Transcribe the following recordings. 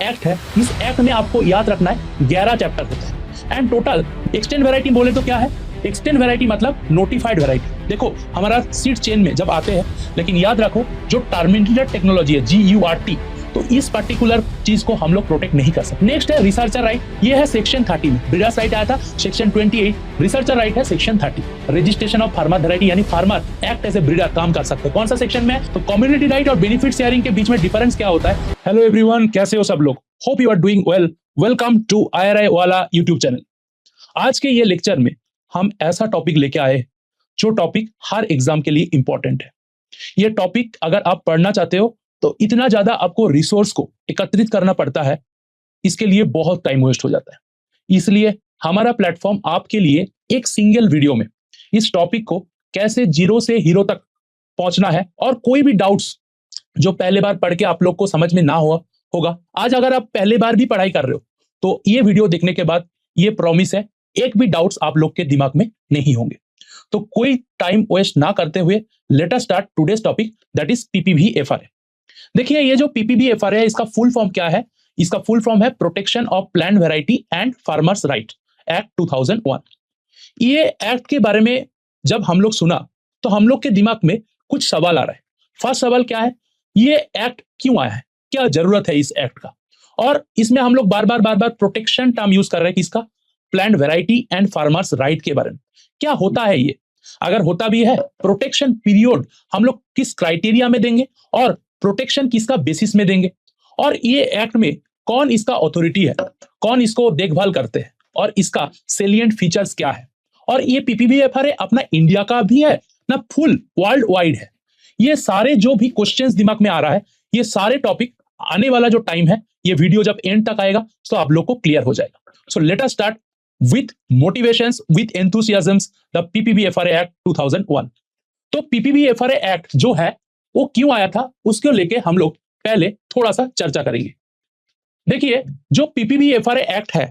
Act है, इस act में आपको याद रखना है 11 चैप्टर होते हैं एंड टोटल एक्सटेंड वैरायटी बोले तो क्या है, एक्सटेंड वैरायटी मतलब नोटिफाइड वैरायटी। देखो हमारा सीड चेन में जब आते हैं, लेकिन याद रखो जो टर्मिनेटेड टेक्नोलॉजी है GURT, तो इस पर्टिकुलर चीज को हम लोग प्रोटेक्ट नहीं कर सकते। नेक्स्ट है रिसर्चर राइट, ये है सेक्शन 30 में, ब्रीडर्स राइट आया था सेक्शन 28, रिसर्चर राइट है section 30। Registration of farmer variety यानी farmer act as a breeder काम कर सकते हैं, कौन सा सेक्शन में है, तो कम्युनिटी राइट और बेनिफिट शेयरिंग के बीच में डिफरेंस क्या होता है। हेलो एवरीवन, कैसे हो सब लोग, hope you are doing well. Welcome to IRI वाला यूट्यूब चैनल। आज के ये लेक्चर में हम ऐसा टॉपिक लेके आए जो टॉपिक हर एग्जाम के लिए इंपॉर्टेंट है। ये टॉपिक अगर आप पढ़ना चाहते हो तो इतना ज्यादा आपको रिसोर्स को एकत्रित करना पड़ता है, इसके लिए बहुत टाइम वेस्ट हो जाता है। इसलिए हमारा प्लेटफॉर्म आपके लिए एक सिंगल वीडियो में इस टॉपिक को कैसे जीरो से हीरो तक पहुंचना है, और कोई भी डाउट्स जो पहले बार पढ़ के आप लोग को समझ में ना हुआ होगा, आज अगर आप पहले बार भी पढ़ाई कर रहे हो तो ये वीडियो देखने के बाद ये प्रॉमिस है एक भी डाउट्स आप लोग के दिमाग में नहीं होंगे। तो कोई टाइम वेस्ट ना करते हुए let us start today's topic, that is PPV-FRA। देखिए ये जो PPV-FRA है, इसका फुल फॉर्म क्या है, इसका फुल फॉर्म है protection of plant variety and farmers right act 2001। ये एक्ट के बारे में जब हम लोग सुना तो हम लोग के दिमाग में कुछ सवाल आ रहा है। फर्स्ट सवाल क्या है, ये एक्ट क्यों आया है, क्या जरूरत है इस एक्ट का, और इसमें हम लोग बार बार प्रोटेक्शन टर्म यूज कर रहे हैं किसका, plant variety and farmers right के बारे में। क्या होता है ये, अगर होता भी है प्रोटेक्शन पीरियड हम लोग किस क्राइटेरिया में देंगे और प्रोटेक्शन किसका बेसिस में देंगे, और ये एक्ट में कौन इसका अथॉरिटी है, कौन इसको देखभाल करते हैं, और इसका सेलिएंट फीचर्स क्या है। और ये PPV-FRA अपना इंडिया का भी है ना, फुल वर्ल्ड वाइड है। ये सारे जो भी क्वेश्चंस दिमाग में आ रहा है, ये सारे टॉपिक आने वाला जो टाइम है, ये वीडियो जब एंड तक आएगा तो आप लोग को क्लियर हो जाएगा। So let us start with motivations, with enthusiasms, the PPV-FRA Act 2001। तो PPV-FRA Act जो है वो क्यों आया था, उसको लेके हम लोग पहले थोड़ा सा चर्चा करेंगे। देखिए जो PPV-FRA Act है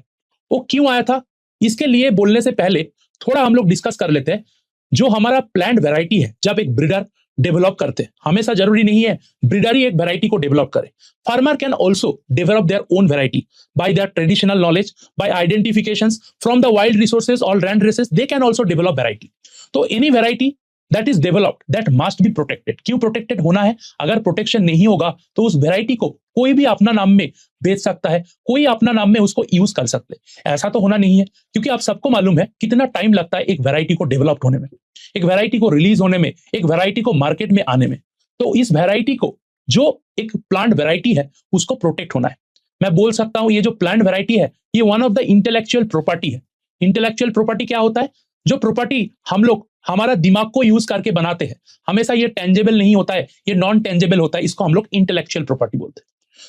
वो क्यों आया था, इसके लिए बोलने से पहले थोड़ा हम लोग डिस्कस कर लेते हैं जो हमारा प्लांट वैरायटी है। जब एक ब्रीडर डेवलप करते हैं, हमेशा जरूरी नहीं है ब्रीडर ही एक वैरायटी को डेवलप करे, farmer can also develop their own variety by their traditional knowledge, by identifications from the wild resources और land races, they can also develop variety. तो any variety that is developed that must be protected. क्यों protected होना है, अगर protection नहीं होगा तो उस वैरायटी को कोई भी अपना नाम में बेच सकता है, कोई अपना नाम में उसको यूज कर सकते हैं। ऐसा तो होना नहीं है, क्योंकि आप सबको मालूम है कितना टाइम लगता है एक वैरायटी को डेवलप होने में, एक वैरायटी को रिलीज होने में, एक वैरायटी को मार्केट में आने में। तो इस वैरायटी को जो एक प्लांट वैरायटी है उसको प्रोटेक्ट होना है। मैं बोल सकता हूं ये जो प्लांट वैरायटी है ये one of the intellectual property है। इंटेलेक्चुअल प्रॉपर्टी क्या होता है, जो प्रॉपर्टी हम लोग हमारा दिमाग को यूज करके बनाते हैं, हमेशा ये टेंजेबल नहीं होता है, ये नॉन टेंजेबल होता है, इसको हम लोग इंटेलेक्चुअल प्रॉपर्टी बोलते हैं।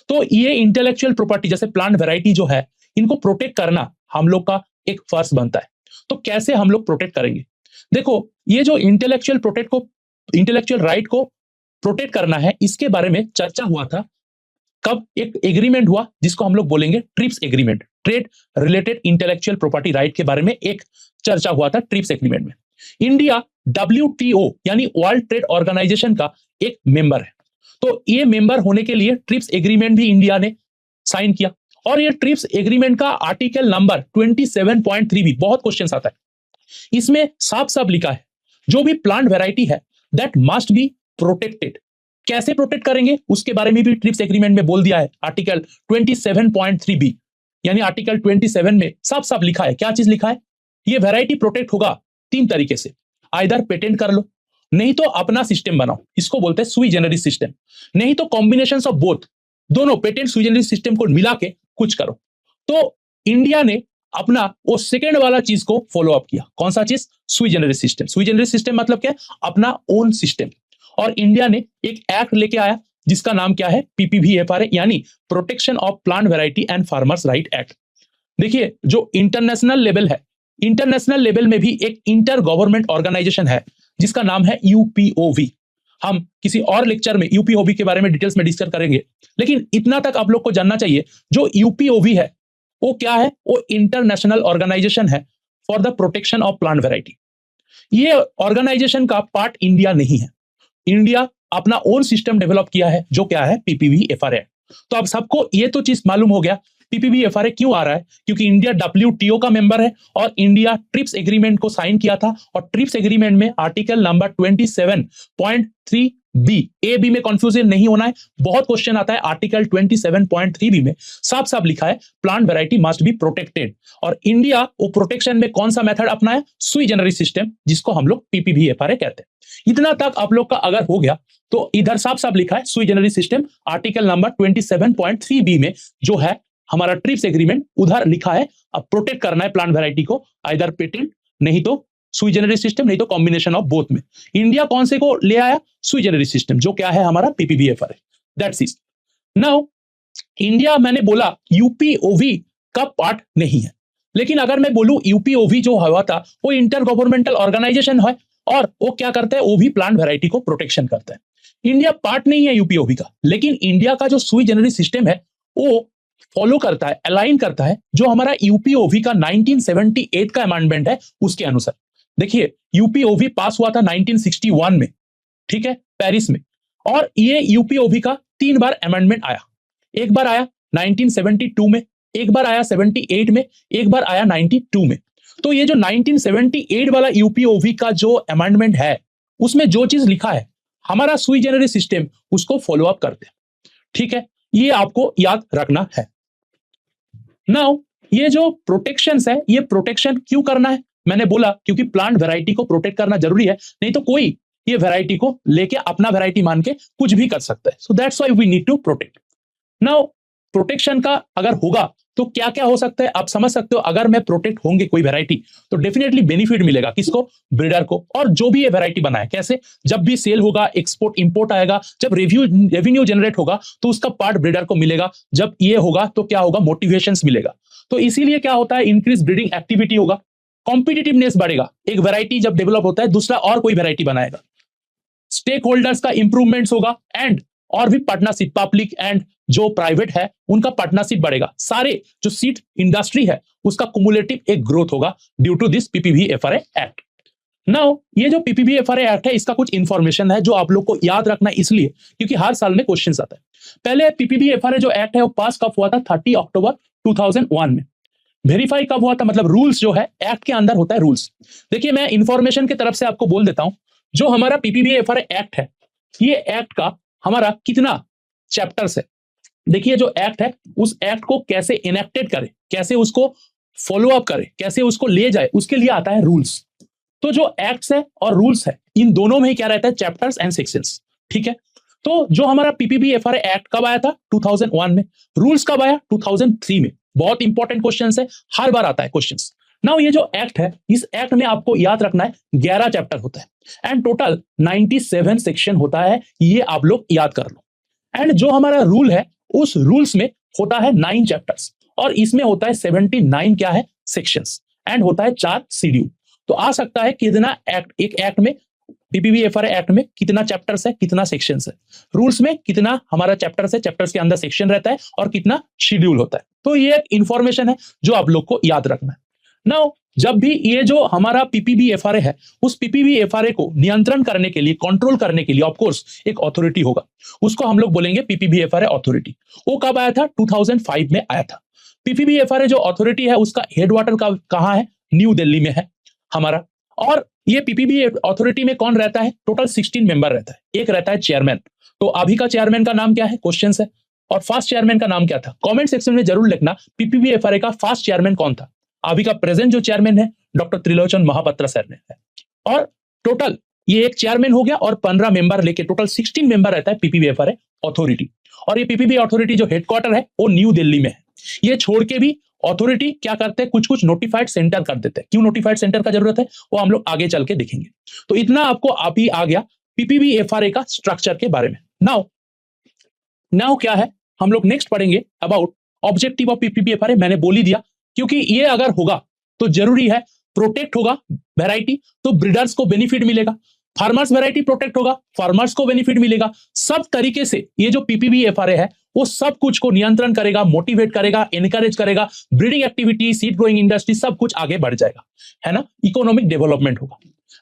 तो ये इंटेलेक्चुअल प्रॉपर्टी जैसे प्लांट वैरायटी जो है, इनको प्रोटेक्ट करना हम लोग का एक फर्ज बनता है। तो कैसे हम लोग प्रोटेक्ट करेंगे, देखो ये जो इंटेलेक्चुअल राइट को प्रोटेक्ट करना है, इसके बारे में चर्चा हुआ था कब, एक एग्रीमेंट हुआ जिसको हम लोग बोलेंगे trips agreement, trade related intellectual property right के बारे में एक चर्चा हुआ था ट्रिप्स एग्रीमेंट में। इंडिया WTO यानी वर्ल्ड ट्रेड ऑर्गेनाइजेशन का एक मेंबर है, तो ये मेंबर होने के लिए ट्रिप्स एग्रीमेंट भी इंडिया ने साइन किया। और ये ट्रिप्स एग्रीमेंट का आर्टिकल नंबर 27.3 भी बहुत क्वेश्चन आता है, इसमें साफ साफ लिखा है जो भी प्लांट वैरायटी है दैट मस्ट बी प्रोटेक्टेड। कैसे प्रोटेक्ट करेंगे उसके बारे में भी ट्रिप्स एग्रीमेंट में बोल दिया है, आर्टिकल 27.3 यानी आर्टिकल 27 में साफ साफ लिखा है। क्या चीज लिखा है, ये वैरायटी प्रोटेक्ट होगा 3 तरीके से, आइदर पेटेंट कर लो, नहीं तो अपना सिस्टम बनाओ, इसको बोलते हैं सुई जेनरिस सिस्टम, नहीं तो कॉम्बिनेशन ऑफ बोथ, दोनों पेटेंट सुई जेनरिस सिस्टम को मिला के कुछ करो। तो इंडिया ने अपना वो सेकेंड वाला चीज को फॉलो अप किया, कौन सा चीज, सुई जेनरिस सिस्टम। सुई जेनरिस सिस्टम मतलब क्या, अपना ओन सिस्टम। और इंडिया ने एक एक्ट लेके आया जिसका नाम क्या है, PPV-FRA यानी protection of plant variety and farmers right act. देखिए जो इंटरनेशनल लेवल है, इंटरनेशनल लेवल में भी एक इंटर गवर्नमेंट ऑर्गेनाइजेशन है जिसका नाम है UPOV। हम किसी और लेक्चर में UPOV के बारे में डिटेल्स में डिस्कस करेंगे, लेकिन इतना तक आप लोग को जानना चाहिए जो UPOV है वो क्या है, वो इंटरनेशनल ऑर्गेनाइजेशन है for the protection of plant variety. ये ऑर्गेनाइजेशन का पार्ट इंडिया नहीं है, इंडिया अपना ओन सिस्टम डेवलप किया है जो क्या है, PPV-FRA। तो अब सबको ये तो चीज मालूम हो गया पीपीबीएफआरए क्यों आ रहा है, क्योंकि इंडिया डब्ल्यूटीओ का मेंबर है और इंडिया ट्रिप्स एग्रीमेंट को साइन किया था, और ट्रिप्स एग्रीमेंट में article number 27.3 B, A B में कंफ्यूजन नहीं होना है, बहुत क्वेश्चन आता है। आर्टिकल 27.3 बी में साफ साफ लिखा है plant variety must be protected, और इंडिया वो प्रोटेक्शन में कौन सा मेथड अपनाया, सुई जनरल सिस्टम, जिसको हम लोग पीपीबीएफआरए कहते हैं। इतना तक आप लोग का अगर हो गया तो इधर साफ साफ लिखा है sui generis system, article number 27.3 B में जो है हमारा ट्रिप्स एग्रीमेंट, उधर लिखा है अब प्रोटेक्ट करना है प्लांट वैरायटी को, आइदर पेटेंट नहीं तो सुई जनरल सिस्टम, नहीं तो कॉम्बिनेशन ऑफ बोथ में। इंडिया कौन से को ले आया, सुई जनरल सिस्टम, जो क्या है हमारा पीपीबीएफआरए, दैट्स इट। नाउ इंडिया मैंने बोला यूपीओवी का पार्ट नहीं है, लेकिन अगर मैं बोलूं यूपीओवी जो हुआ था वो इंटर गवर्नमेंटल ऑर्गेनाइजेशन है, और वो क्या करता है, वो भी प्लांट वैरायटी को प्रोटेक्शन करता है। इंडिया पार्ट नहीं है यूपीओवी का, लेकिन इंडिया का जो सुई जनरल सिस्टम है वो फॉलो करता है, अलाइन करता है जो हमारा यूपीओवी का 1978 का अमेंडमेंट है उसके अनुसार। देखिए यूपीओवी पास हुआ था 1961 में, ठीक है, पेरिस में, और ये यूपीओवी का 3 बार अमेंडमेंट आया। एक बार आया 1972 में, एक बार आया 78 में, एक बार आया 92 में। तो ये जो 1978 वाला यूपीओवी का जो अमेंडमेंट है उसमें जो चीज लिखा है हमारा सुई जनरल सिस्टम उसको फॉलो अप करते हैं, ठीक है, ये आपको याद रखना है। नाउ ये जो प्रोटेक्शंस है, ये प्रोटेक्शन क्यों करना है, मैंने बोला क्योंकि प्लांट वैरायटी को प्रोटेक्ट करना जरूरी है, नहीं तो कोई ये वैरायटी को लेके अपना वैरायटी मान के कुछ भी कर सकता है। So that's why we need to protect. Now protection का अगर होगा तो क्या क्या हो सकता है आप समझ सकते हो। अगर मैं प्रोटेक्ट होंगे कोई वैरायटी तो डेफिनेटली बेनिफिट मिलेगा, किसको, ब्रीडर को, और जो भी ये वैरायटी बनाए। कैसे, जब भी सेल होगा, एक्सपोर्ट इंपोर्ट आएगा, जब रेवेन्यू जनरेट होगा तो उसका पार्ट ब्रीडर को मिलेगा। जब ये होगा तो क्या होगा, मोटिवेशंस मिलेगा। तो इसीलिए क्या होता है, इंक्रीज ब्रीडिंग एक्टिविटी होगा, कॉम्पिटिटिवनेस बढ़ेगा। एक वैरायटी जब डेवलप होता है दूसरा और कोई वैरायटी बनाएगा, स्टेक होल्डर्स का इंप्रूवमेंट्स होगा, एंड और भी पार्टनरशिप, पब्लिक एंड जो प्राइवेट है उनका पार्टनरशिप बढ़ेगा। सारे जो सीड इंडस्ट्री है उसका कुमुलेटिव एक ग्रोथ होगा due to this PPBFRA act. Now ये जो पीपीबीएफआरए एक्ट है इसका कुछ इंफॉर्मेशन है जो आप लोग को याद रखना है, इसलिए क्योंकि हर साल में क्वेश्चंस आता है। पहले पीपीबीएफआरए जो एक्ट है वो पास कब हुआ था, 30 अक्टूबर 2001 में। वेरीफाई कब हुआ था, मतलब रूल्स जो है एक्ट के अंदर होता है रूल्स। देखिए मैं इंफॉर्मेशन की तरफ से आपको बोल देता हूं, जो हमारा पीपीबीएफआरए एक्ट है ये एक्ट का हमारा कितना चैप्टर्स है। देखिए जो एक्ट है उस एक्ट को कैसे इनेक्टेड करे, कैसे उसको फॉलो अप करे, कैसे उसको ले जाए, उसके लिए आता है रूल्स। तो जो एक्ट्स है और रूल्स है इन दोनों में ही क्या रहता है, चैप्टर्स एंड सेक्शंस, ठीक है। तो जो हमारा पीपीबीएफआरए एक्ट कब आया था, 2001 में। रूल्स कब आया, 2003 में। बहुत इंपॉर्टेंट क्वेश्चंस है, हर बार आता है क्वेश्चंस। नाउ ये जो एक्ट है इस एक्ट में आपको याद रखना है 11 चैप्टर होता है एंड टोटल 97 सेक्शन होता है, ये आप लोग याद कर लो। एंड जो हमारा रूल है उस रूल्स में होता है 9 चैप्टर्स और इसमें होता है 79 क्या है सेक्शंस, एंड होता है 4 शेड्यूल। तो आ सकता है कितना एक्ट, एक एक्ट में पीपीबीएफआरए एक्ट में कितना चैप्टर्स है, कितना सेक्शंस है, रूल्स में कितना हमारा चैप्टर्स है, चैप्टर्स के अंदर सेक्शन रहता है और कितना शेड्यूल होता है। तो ये एक इंफॉर्मेशन है जो आप लोग को याद रखना है। नाउ जब भी ये जो हमारा पीपीबीएफआरए है उस पीपीबीएफआरए को नियंत्रण करने के लिए, कंट्रोल करने के लिए ऑफ कोर्स एक अथॉरिटी होगा, उसको हम लोग बोलेंगे पीपीबीएफआरए अथॉरिटी। वो कब आया था, 2005 में आया था। पीपीबीएफआरए जो अथॉरिटी है उसका हेडक्वार्टर का कहां है, न्यू दिल्ली में है हमारा। और ये पीपीबी अथॉरिटी में कौन रहता है, टोटल 16 मेंबर रहता है, एक रहता है चेयरमैन। तो अभी का चेयरमैन का नाम क्या है, क्वेश्चन है, और फास्ट चेयरमैन का नाम क्या था, कमेंट सेक्शन में जरूर लिखना पीपीबीएफआरए का फास्ट चेयरमैन कौन था। अभी का प्रेजेंट जो चेयरमैन है डॉक्टर त्रिलोचन महापात्रा सर ने है। और टोटल ये एक चेयरमैन हो गया और 15 मेंबर लेके टोटल 16 मेंबर रहता है पीपीबीएफआरए अथॉरिटी। और ये पीपीबी अथॉरिटी जो हेडक्वार्टर है वो न्यू दिल्ली में है। ये छोड़ के भी अथॉरिटी क्या करते हैं, कुछ कुछ नोटिफाइड सेंटर कर देते हैं। क्यों नोटिफाइड सेंटर का जरूरत है वो हम लोग आगे चल के देखेंगे। तो इतना आपको आप ही आ गया पीपीबीएफआरए का स्ट्रक्चर के बारे में। नाउ क्या है, हम लोग नेक्स्ट पढ़ेंगे अबाउट ऑब्जेक्टिव ऑफ पीपीबीएफआरए। मैंने बोल ही दिया क्योंकि ये अगर होगा तो जरूरी है, प्रोटेक्ट होगा वैरायटी तो ब्रीडर्स को बेनिफिट मिलेगा, फार्मर्स वैरायटी प्रोटेक्ट होगा फार्मर्स को बेनिफिट मिलेगा। सब तरीके से ये जो पीपीबीएफआरए है वो सब कुछ को नियंत्रण करेगा, मोटिवेट करेगा, एनकरेज करेगा, breeding activity, seed growing industry सब कुछ आगे बढ़ जाएगा, है ना, इकोनॉमिक डेवलपमेंट होगा।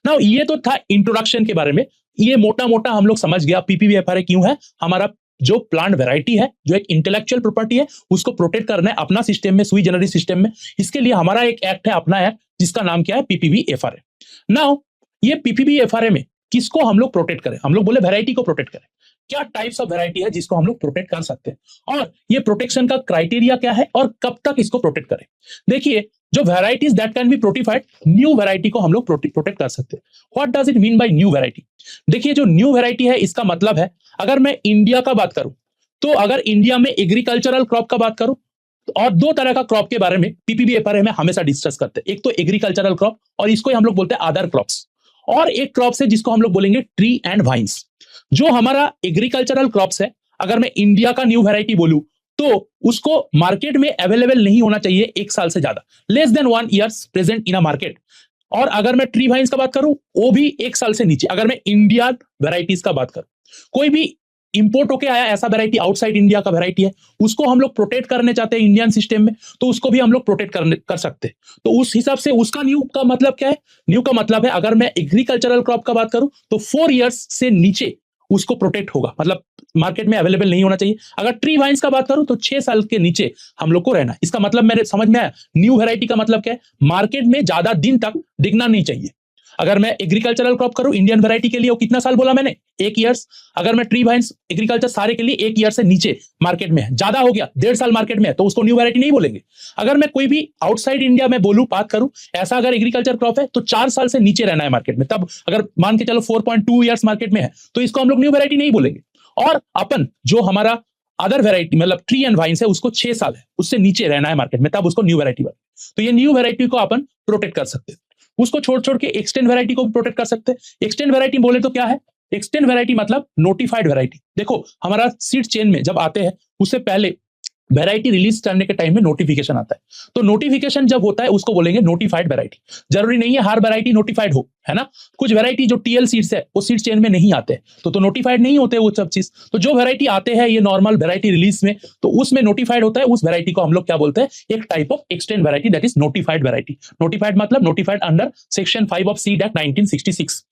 नाउ ये तो था इंट्रोडक्शन के बारे में, ये मोटा मोटा हम लोग समझ गया पीपीबीएफआरए क्यों है, हमारा जो प्लांट वैरायटी है, जो एक इंटेलेक्चुअल प्रॉपर्टी है, उसको प्रोटेक्ट करना है अपना सिस्टम में, सुई जनरस सिस्टम में। इसके लिए हमारा एक एक्ट है, अपना एक्ट, जिसका नाम क्या है, पीपीबी एफआरए। नाउ ये पीपीबी एफआरए में किसको हम लोग प्रोटेक्ट करें? हम लोग बोले वैरायटी को प्रोटेक्ट करें। क्या टाइप्स ऑफ वैरायटी है जिसको हम लोग प्रोटेक्ट कर सकते हैं, और ये प्रोटेक्शन का क्राइटेरिया क्या है, और कब तक इसको प्रोटेक्ट करें? देखिए, जो varieties that can be notified, new variety को हम लोग प्रोटेक्ट कर सकते हैं। What does it mean by new variety? देखिए, जो न्यू वैरायटी है, इसका मतलब है, अगर मैं इंडिया का बात करूं, तो अगर इंडिया में एग्रीकल्चरल क्रॉप का बात करूं, और दो तरह का क्रॉप के बारे में पीपीबी एफआरए में हमेशा डिस्कस करते हैं। एक तो एग्रीकल्चरल क्रॉप, और इसको हम लोग बोलते हैं अदर क्रॉप्स, और एक क्रॉप्स है जिसको हम लोग बोलेंगे ट्री एंड वाइन्स। जो हमारा एग्रीकल्चरल क्रॉप्स है, अगर मैं इंडिया का न्यू वैरायटी बोलूं, तो उसको मार्केट में अवेलेबल नहीं होना चाहिए 1 साल से ज्यादा, less than 1 years present in a market. और अगर मैं ट्री वाइन्स का बात करूं, वो भी 1 साल से नीचे। अगर मैं इंडिया वैरायटीज का बात करूं, कोई भी इंपोर्ट होके आया ऐसा वैरायटी आउटसाइड इंडिया का वैरायटी है, उसको हम लोग प्रोटेक्ट करने चाहते हैं इंडियन सिस्टम में, तो उसको भी हम लोग प्रोटेक्ट कर सकते हैं। तो उस हिसाब से उसका न्यू का मतलब क्या है? न्यू का मतलब है, अगर मैं एग्रीकल्चरल क्रॉप का बात करूं, तो 4 ईयर्स से नीचे उसको प्रोटेक्ट होगा, मतलब मार्केट में अवेलेबल नहीं होना चाहिए। अगर ट्री वाइन्स का बात करूं, तो 6 साल के नीचे हम लोग को रहना है। इसका मतलब मेरे समझ में आया? न्यू वैरायटी का मतलब क्या है? मार्केट में ज्यादा दिन तक दिखना नहीं चाहिए। अगर मैं एग्रीकल्चरल क्रॉप करूं इंडियन वैरायटी के लिए, वो कितना साल बोला मैंने? 1 ईयर्स। अगर मैं ट्री वाइन्स एग्रीकल्चर सारे के लिए 1 ईयर से नीचे मार्केट में है, ज्यादा हो गया 1.5 साल मार्केट में है, तो उसको न्यू वैरायटी नहीं बोलेंगे। अगर मैं कोई भी आउटसाइड इंडिया में बोलूं, बात करूं, ऐसा अगर एग्रीकल्चर क्रॉप है, तो 4 साल से नीचे रहना है मार्केट में, तब अगर मान के चलो 4.2 ईयर्स मार्केट में है, तो इसको हम लोग न्यू वैरायटी नहीं बोलेंगे। और अपन जो हमारा अदर वैरायटी मतलब ट्री एंड वाइन्स है, उसको 6 साल है उससे नीचे रहना है मार्केट में, तब उसको न्यू वैरायटी बोलेंगे। तो ये न्यू वैरायटी को अपन प्रोटेक्ट कर सकते हैं। उसको छोड़ के एक्सटेंड वैरायटी को प्रोटेक्ट कर सकते हैं। एक्सटेंड वैरायटी बोले तो क्या है? एक्सटेंड वैरायटी मतलब नोटिफाइड वैरायटी। देखो, हमारा सीड चेन में जब आते हैं, उससे पहले वैरायटी रिलीज करने के टाइम में नोटिफिकेशन आता है। तो नोटिफिकेशन जब होता है, उसको बोलेंगे नोटिफाइड वैरायटी। जरूरी नहीं है हर वैरायटी नोटिफाइड हो, है ना? कुछ वैरायटी जो टीएल सीड्स है, वो सीड चेन में नहीं आते, तो नोटिफाइड नहीं होते वो सब चीज। तो जो वैरायटी आते हैं ये नॉर्मल वैरायटी रिलीज में, तो उसमें नोटिफाइड होता है, उस वैरायटी को हम लोग क्या बोलते हैं? एक type of extend variety, that is notified variety. Notified मतलब notified under section 5 of seed act 1966।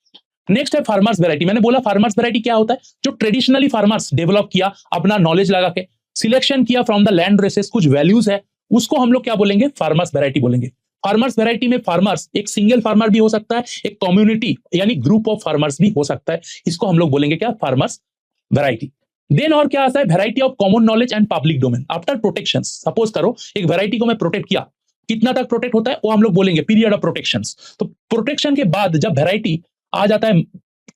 Next है फार्मर्स वैरायटी। मैंने बोला फार्मर्स वैरायटी क्या होता है? जो ट्रेडिशनली फार्मर्स डेवलप किया अपना नॉलेज लगा के, सिलेक्शन किया फ्रॉम द लैंड रेसेस, कुछ वैल्यूज है, उसको हम लोग क्या बोलेंगे? फार्मर्स वैरायटी बोलेंगे। फार्मर्स वैरायटी में फार्मर्स एक सिंगल फार्मर भी हो सकता है, एक कम्युनिटी यानी ग्रुप ऑफ फार्मर्स भी हो सकता है, इसको हम लोग बोलेंगे क्या? Farmers variety. देन और क्या आता है? Variety of common knowledge and public domain after protection. Suppose करो एक वैरायटी को मैं प्रोटेक्ट किया, कितना तक प्रोटेक्ट होता है वो हम लोग बोलेंगे पीरियड ऑफ प्रोटेक्शन। तो प्रोटेक्शन के बाद जब वैरायटी आ जाता है,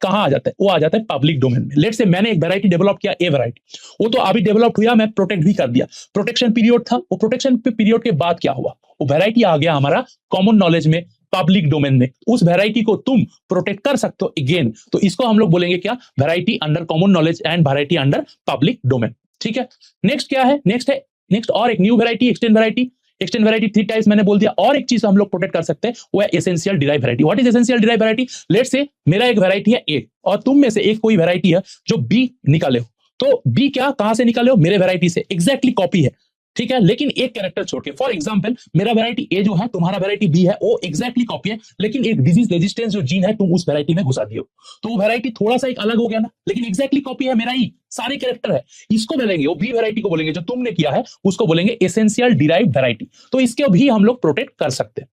कहां आ जाता है? वो आ जाता है पब्लिक डोमेन में। लेट्स से मैंने एक वैरायटी डेवलप किया, ए वैरायटी, वो तो अभी डेवलप हुआ, मैं प्रोटेक्ट भी कर दिया, प्रोटेक्शन पीरियड था, वो प्रोटेक्शन पीरियड के बाद क्या हुआ? वो वैरायटी आ गया हमारा कॉमन नॉलेज में, पब्लिक डोमेन में, उस वैरायटी को तुम प्रोटेक्ट कर सकते हो अगेन, तो इसको हम लोग बोलेंगे क्या? Variety under common knowledge and variety under public domain. ठीक है, नेक्स्ट क्या है? नेक्स्ट और एक new variety, extend variety. Extend variety 3 types मैंने बोल दिया। और एक चीज हम लोग प्रोटेक्ट कर सकते हैं, वो है essential derive variety. What is essential derive variety? Let's say मेरा एक वैरायटी है ए, और तुम में से एक कोई वैरायटी है जो बी निकाले हो, तो बी क्या कहां से निकाले हो? मेरे वैरायटी से, एग्जैक्टली कॉपी है, ठीक है, लेकिन एक कैरेक्टर छोड़ के। फॉर एग्जांपल, मेरा वैरायटी ए जो है, तुम्हारा वैरायटी बी है, वो एग्जैक्टली कॉपी है, लेकिन एक डिजीज रेजिस्टेंस जो जीन है तुम उस वैरायटी में घुसा दियो, तो वो वैरायटी थोड़ा सा एक अलग हो गया ना, लेकिन एग्जैक्टली कॉपी है, मेरा ही सारे कैरेक्टर है। इसको बोलेंगे, वो बी वैरायटी को बोलेंगे, जो तुमने किया है उसको बोलेंगे एसेंशियल डिराइव्ड वैरायटी। तो इसके भी हम लोग प्रोटेक्ट कर सकते हैं।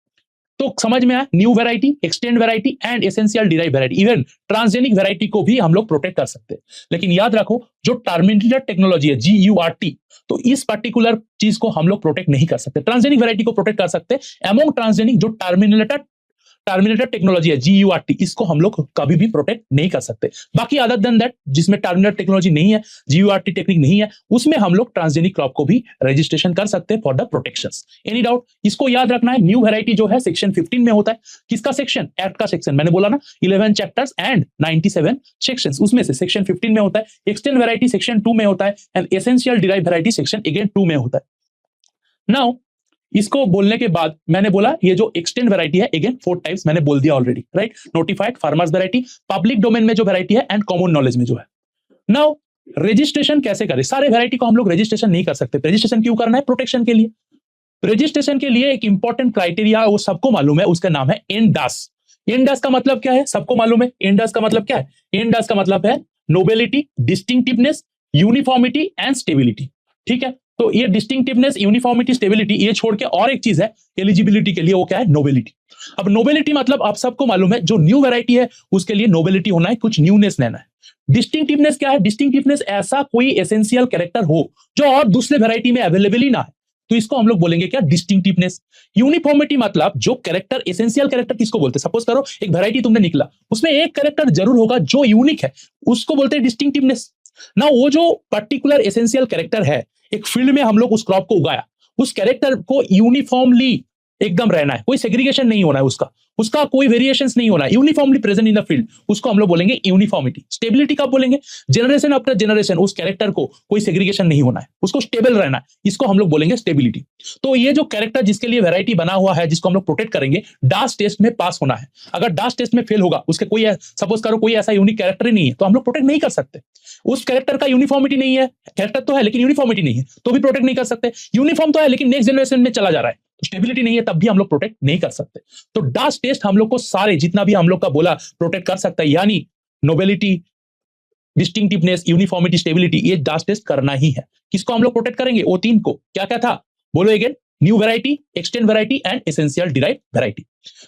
तो समझ में आया? New variety, extend variety and essential derive variety. Even transgenic variety को भी हम लोग प्रोटेक्ट कर सकते हैं। लेकिन याद रखो, जो टर्मिनेटेड टेक्नोलॉजी है, GURT, तो इस पर्टिकुलर चीज को हम लोग प्रोटेक्ट नहीं कर सकते। ट्रांसजेनिक वैरायटी को प्रोटेक्ट कर सकते हैं। अमोंग ट्रांसजेनिक जो टर्मिनेटेड टेक्नोलॉजी है, GURT, इसको हम लोग कभी भी प्रोटेक्ट नहीं कर सकते। बाकी अदर देन दैट, जिसमें टर्मिनेटेड टेक्नोलॉजी नहीं है, GURT टेक्निक नहीं है, उसमें हम लोग ट्रांसजेनिक क्रॉप को भी रजिस्ट्रेशन कर सकते हैं for the protections. Any doubt? इसको याद रखना है। न्यू वैरायटी जो है सेक्शन 15 में होता है। किसका सेक्शन? एक्ट का सेक्शन। मैंने बोला ना 11 चैप्टर्स एंड 97 सेक्शंस, उसमें से सेक्शन 15 में होता है। एक्सटेंड वैरायटी सेक्शन 2 में होता है, and essential derive variety section again 2 में होता है। नाउ इसको बोलने के बाद मैंने बोला ये जो एक्सटेंड वैरायटी है, अगेन 4 टाइप्स मैंने बोल दिया already, right? Notified, farmers variety, public domain में जो वैरायटी है, एंड कॉमन नॉलेज में जो है। नाउ रजिस्ट्रेशन कैसे करें? सारे वैरायटी को हम लोग रजिस्ट्रेशन नहीं कर सकते। रजिस्ट्रेशन क्यों करना है? प्रोटेक्शन के लिए। रजिस्ट्रेशन के लिए एक इंपॉर्टेंट क्राइटेरिया, वो सबको मालूम है, उसका नाम है एनडास। एनडास का मतलब क्या है? सबको मालूम है। एनडास का मतलब क्या है? एनडास का मतलब है nobility, distinctiveness, uniformity and stability. ठीक है, तो ये डिस्टिंक्टिवनेस, यूनिफॉर्मिटी, स्टेबिलिटी, ये छोड़ के और एक चीज है एलिजिबिलिटी के लिए, वो क्या है? नोबेलिटी। अब नोबेलिटी मतलब आप सबको मालूम है, जो न्यू वैरायटी है उसके लिए नोबेलिटी होना है, कुछ न्यूनेस लेना है। डिस्टिंक्टिवनेस क्या है? डिस्टिंक्टिवनेस ऐसा कोई एसेंशियल कैरेक्टर हो जो और दूसरे वैरायटी में अवेलेबल ही ना है, तो इसको हम लोग बोलेंगे क्या? डिस्टिंक्टिवनेस। यूनिफॉर्मिटी मतलब जो कैरेक्टर, एसेंशियल कैरेक्टर किसको बोलते हैं? सपोज करो एक वैरायटी तुमने निकला, उसमें एक कैरेक्टर जरूर होगा जो यूनिक है, उसको बोलते हैं डिस्टिंक्टिवनेस ना। वो जो पर्टिकुलर एसेंशियल कैरेक्टर है, एक फील्ड में हम लोग उस क्रॉप को उगाया, उस कैरेक्टर को यूनिफॉर्मली एकदम रहना है, कोई सेग्रीगेशन नहीं होना है, उसका कोई वेरिएशंस नहीं होना है, uniformly present in the field, उसको हम लोग बोलेंगे यूनिफॉर्मिटी। स्टेबिलिटी कब बोलेंगे? जनरेशन आफ्टर जनरेशन उस कैरेक्टर को कोई सेग्रीगेशन नहीं होना है, उसको स्टेबल रहना है, इसको हम लोग बोलेंगे स्टेबिलिटी। तो ये जो कैरेक्टर जिसके लिए वैरायटी बना हुआ है, जिसको हम लोग प्रोटेक्ट करेंगे, डास टेस्ट में पास होना है। अगर डास टेस्ट में फेल होगा, उसके कोई सपोज करो कोई ऐसा यूनिक कैरेक्टर ही नहीं है, तो हम लोग प्रोटेक्ट नहीं कर सकते। उस कैरेक्टर का यूनिफॉर्मिटी नहीं है, कैरेक्टर तो है लेकिन यूनिफॉर्मिटी नहीं है, तो भी प्रोटेक्ट नहीं कर सकते। यूनिफॉर्म तो है लेकिन नेक्स्ट जनरेशन में चला जा रहा है, स्टेबिलिटी नहीं है, तब भी हम लोग प्रोटेक्ट नहीं कर सकते। तो डास टेस्ट हम लोग को सारे जितना भी हम लोग का बोला प्रोटेक्ट कर सकता है, यानी नोबेलिटी, डिस्टिंक्टिवनेस, यूनिफॉर्मिटी, स्टेबिलिटी, ये डास टेस्ट करना ही है। किसको हम लोग प्रोटेक्ट करेंगे? वो तीन को। क्या क्या था? बोलो again. New variety, extend variety and essential derive variety.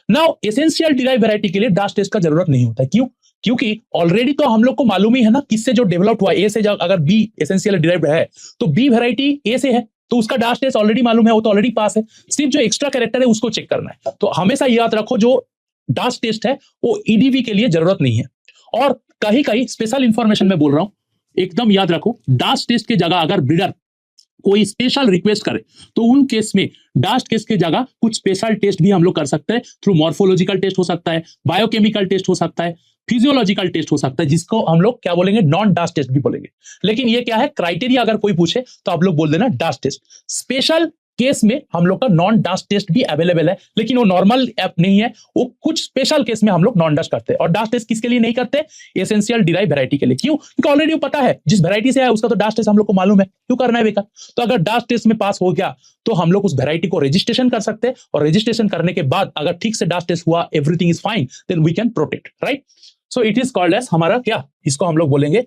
Now essential derive variety के लिए डास टेस्ट का जरूरत नहीं होता है। क्यों? क्योंकि ऑलरेडी तो हम लोग को मालूम ही है ना, किससे जो डेवलप हुआ, ए से अगर बी एसेंशियल डिराइव्ड है, तो बी वैरायटी ए से है, तो उसका डास टेस्ट ऑलरेडी मालूम है, वो तो ऑलरेडी पास है। सिर्फ जो एक्स्ट्रा कैरेक्टर है उसको चेक करना है। तो हमेशा याद रखो, जो डास टेस्ट है वो ईडीवी के लिए जरूरत नहीं है। और कहीं कहीं स्पेशल इंफॉर्मेशन में बोल रहा हूं, एकदम याद रखो, डास टेस्ट के जगह अगर ब्रीडर कोई स्पेशल रिक्वेस्ट करे, तो उन केस में डास्ट केस के जगह कुछ स्पेशल टेस्ट भी हम लोग कर सकते हैं। थ्रू मॉर्फोलॉजिकल टेस्ट हो सकता है, बायोकेमिकल टेस्ट हो सकता है, फिजियोलॉजिकल टेस्ट हो सकता है, जिसको हम लोग क्या बोलेंगे? नॉन डास्ट टेस्ट भी बोलेंगे। लेकिन ये क्या है? क्राइटेरिया अगर कोई पूछे तो आप लोग बोल देना डास्ट टेस्ट। स्पेशल केस में हम लोग का नॉन डास्ट टेस्ट भी अवेलेबल है, लेकिन वो नॉर्मल ऐप नहीं है, वो कुछ स्पेशल केस में हम लोग नॉन डास्ट करते हैं। और डास्ट टेस्ट किसके लिए नहीं करते? एसेंशियल डिराइव वैरायटी के लिए। क्यों? क्योंकि ऑलरेडी पता है जिस वैरायटी से है उसका तो डास्ट टेस्ट हम लोग को मालूम है, क्यों करना है बेकार? तो अगर डास्ट टेस्ट में पास हो गया तो हम लोग उस वैरायटी को रजिस्ट्रेशन कर सकते हैं, और रजिस्ट्रेशन करने के बाद अगर ठीक से डास्ट टेस्ट हुआ, everything is fine, then we can protect, right? So it is called as हमारा क्या, इसको हम लोग बोलेंगे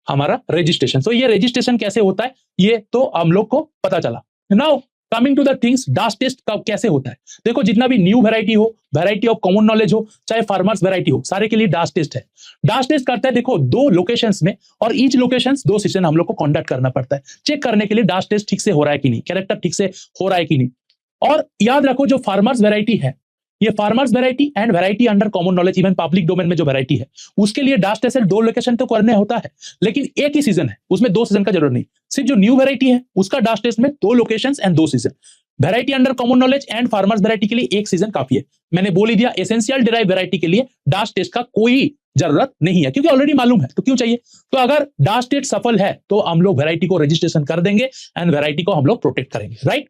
हमारा रजिस्ट्रेशन। सो ये रजिस्ट्रेशन कैसे होता है ये तो हम लोग को पता चला। Now coming to the things, DUS test कैसे होता है? देखो, जितना भी न्यू वैरायटी हो, वैरायटी ऑफ कॉमन नॉलेज हो, चाहे फार्मर्स वैरायटी हो, सारे के लिए डास्ट टेस्ट है। डास्ट टेस्ट करता है, देखो, 2 लोकेशंस में, और ईच लोकेशंस 2 सेशन हम लोग को कंडक्ट करना पड़ता है, चेक करने के लिए डास्ट टेस्ट ठीक से हो रहा है कि नहीं, कैरेक्टर ठीक से हो रहा है कि नहीं। और याद रखो, जो फार्मर्स वैरायटी है, ये farmers variety and variety under common knowledge, even public domain में जो वैरायटी है, उसके लिए डास्ट टेस्ट 2 लोकेशन तो करने होता है, लेकिन एक ही सीजन है, उसमें 2 सीजन का जरूरत नहीं। सिर्फ जो न्यू वैरायटी है उसका डास्ट टेस्ट में 2 locations and 2 season. Variety under common knowledge and farmers variety के लिए 1 सीजन काफी है। मैंने बोल ही दिया, एसेंशियल डिराइव वैरायटी के लिए डास्ट टेस्ट का कोई जरूरत नहीं है, क्योंकि ऑलरेडी मालूम है, तो क्यों चाहिए? तो अगर डास्ट टेस्ट सफल है तो हम लोग वैरायटी को रजिस्ट्रेशन कर देंगे एंड वैरायटी को हम लोग प्रोटेक्ट करेंगे, राइट?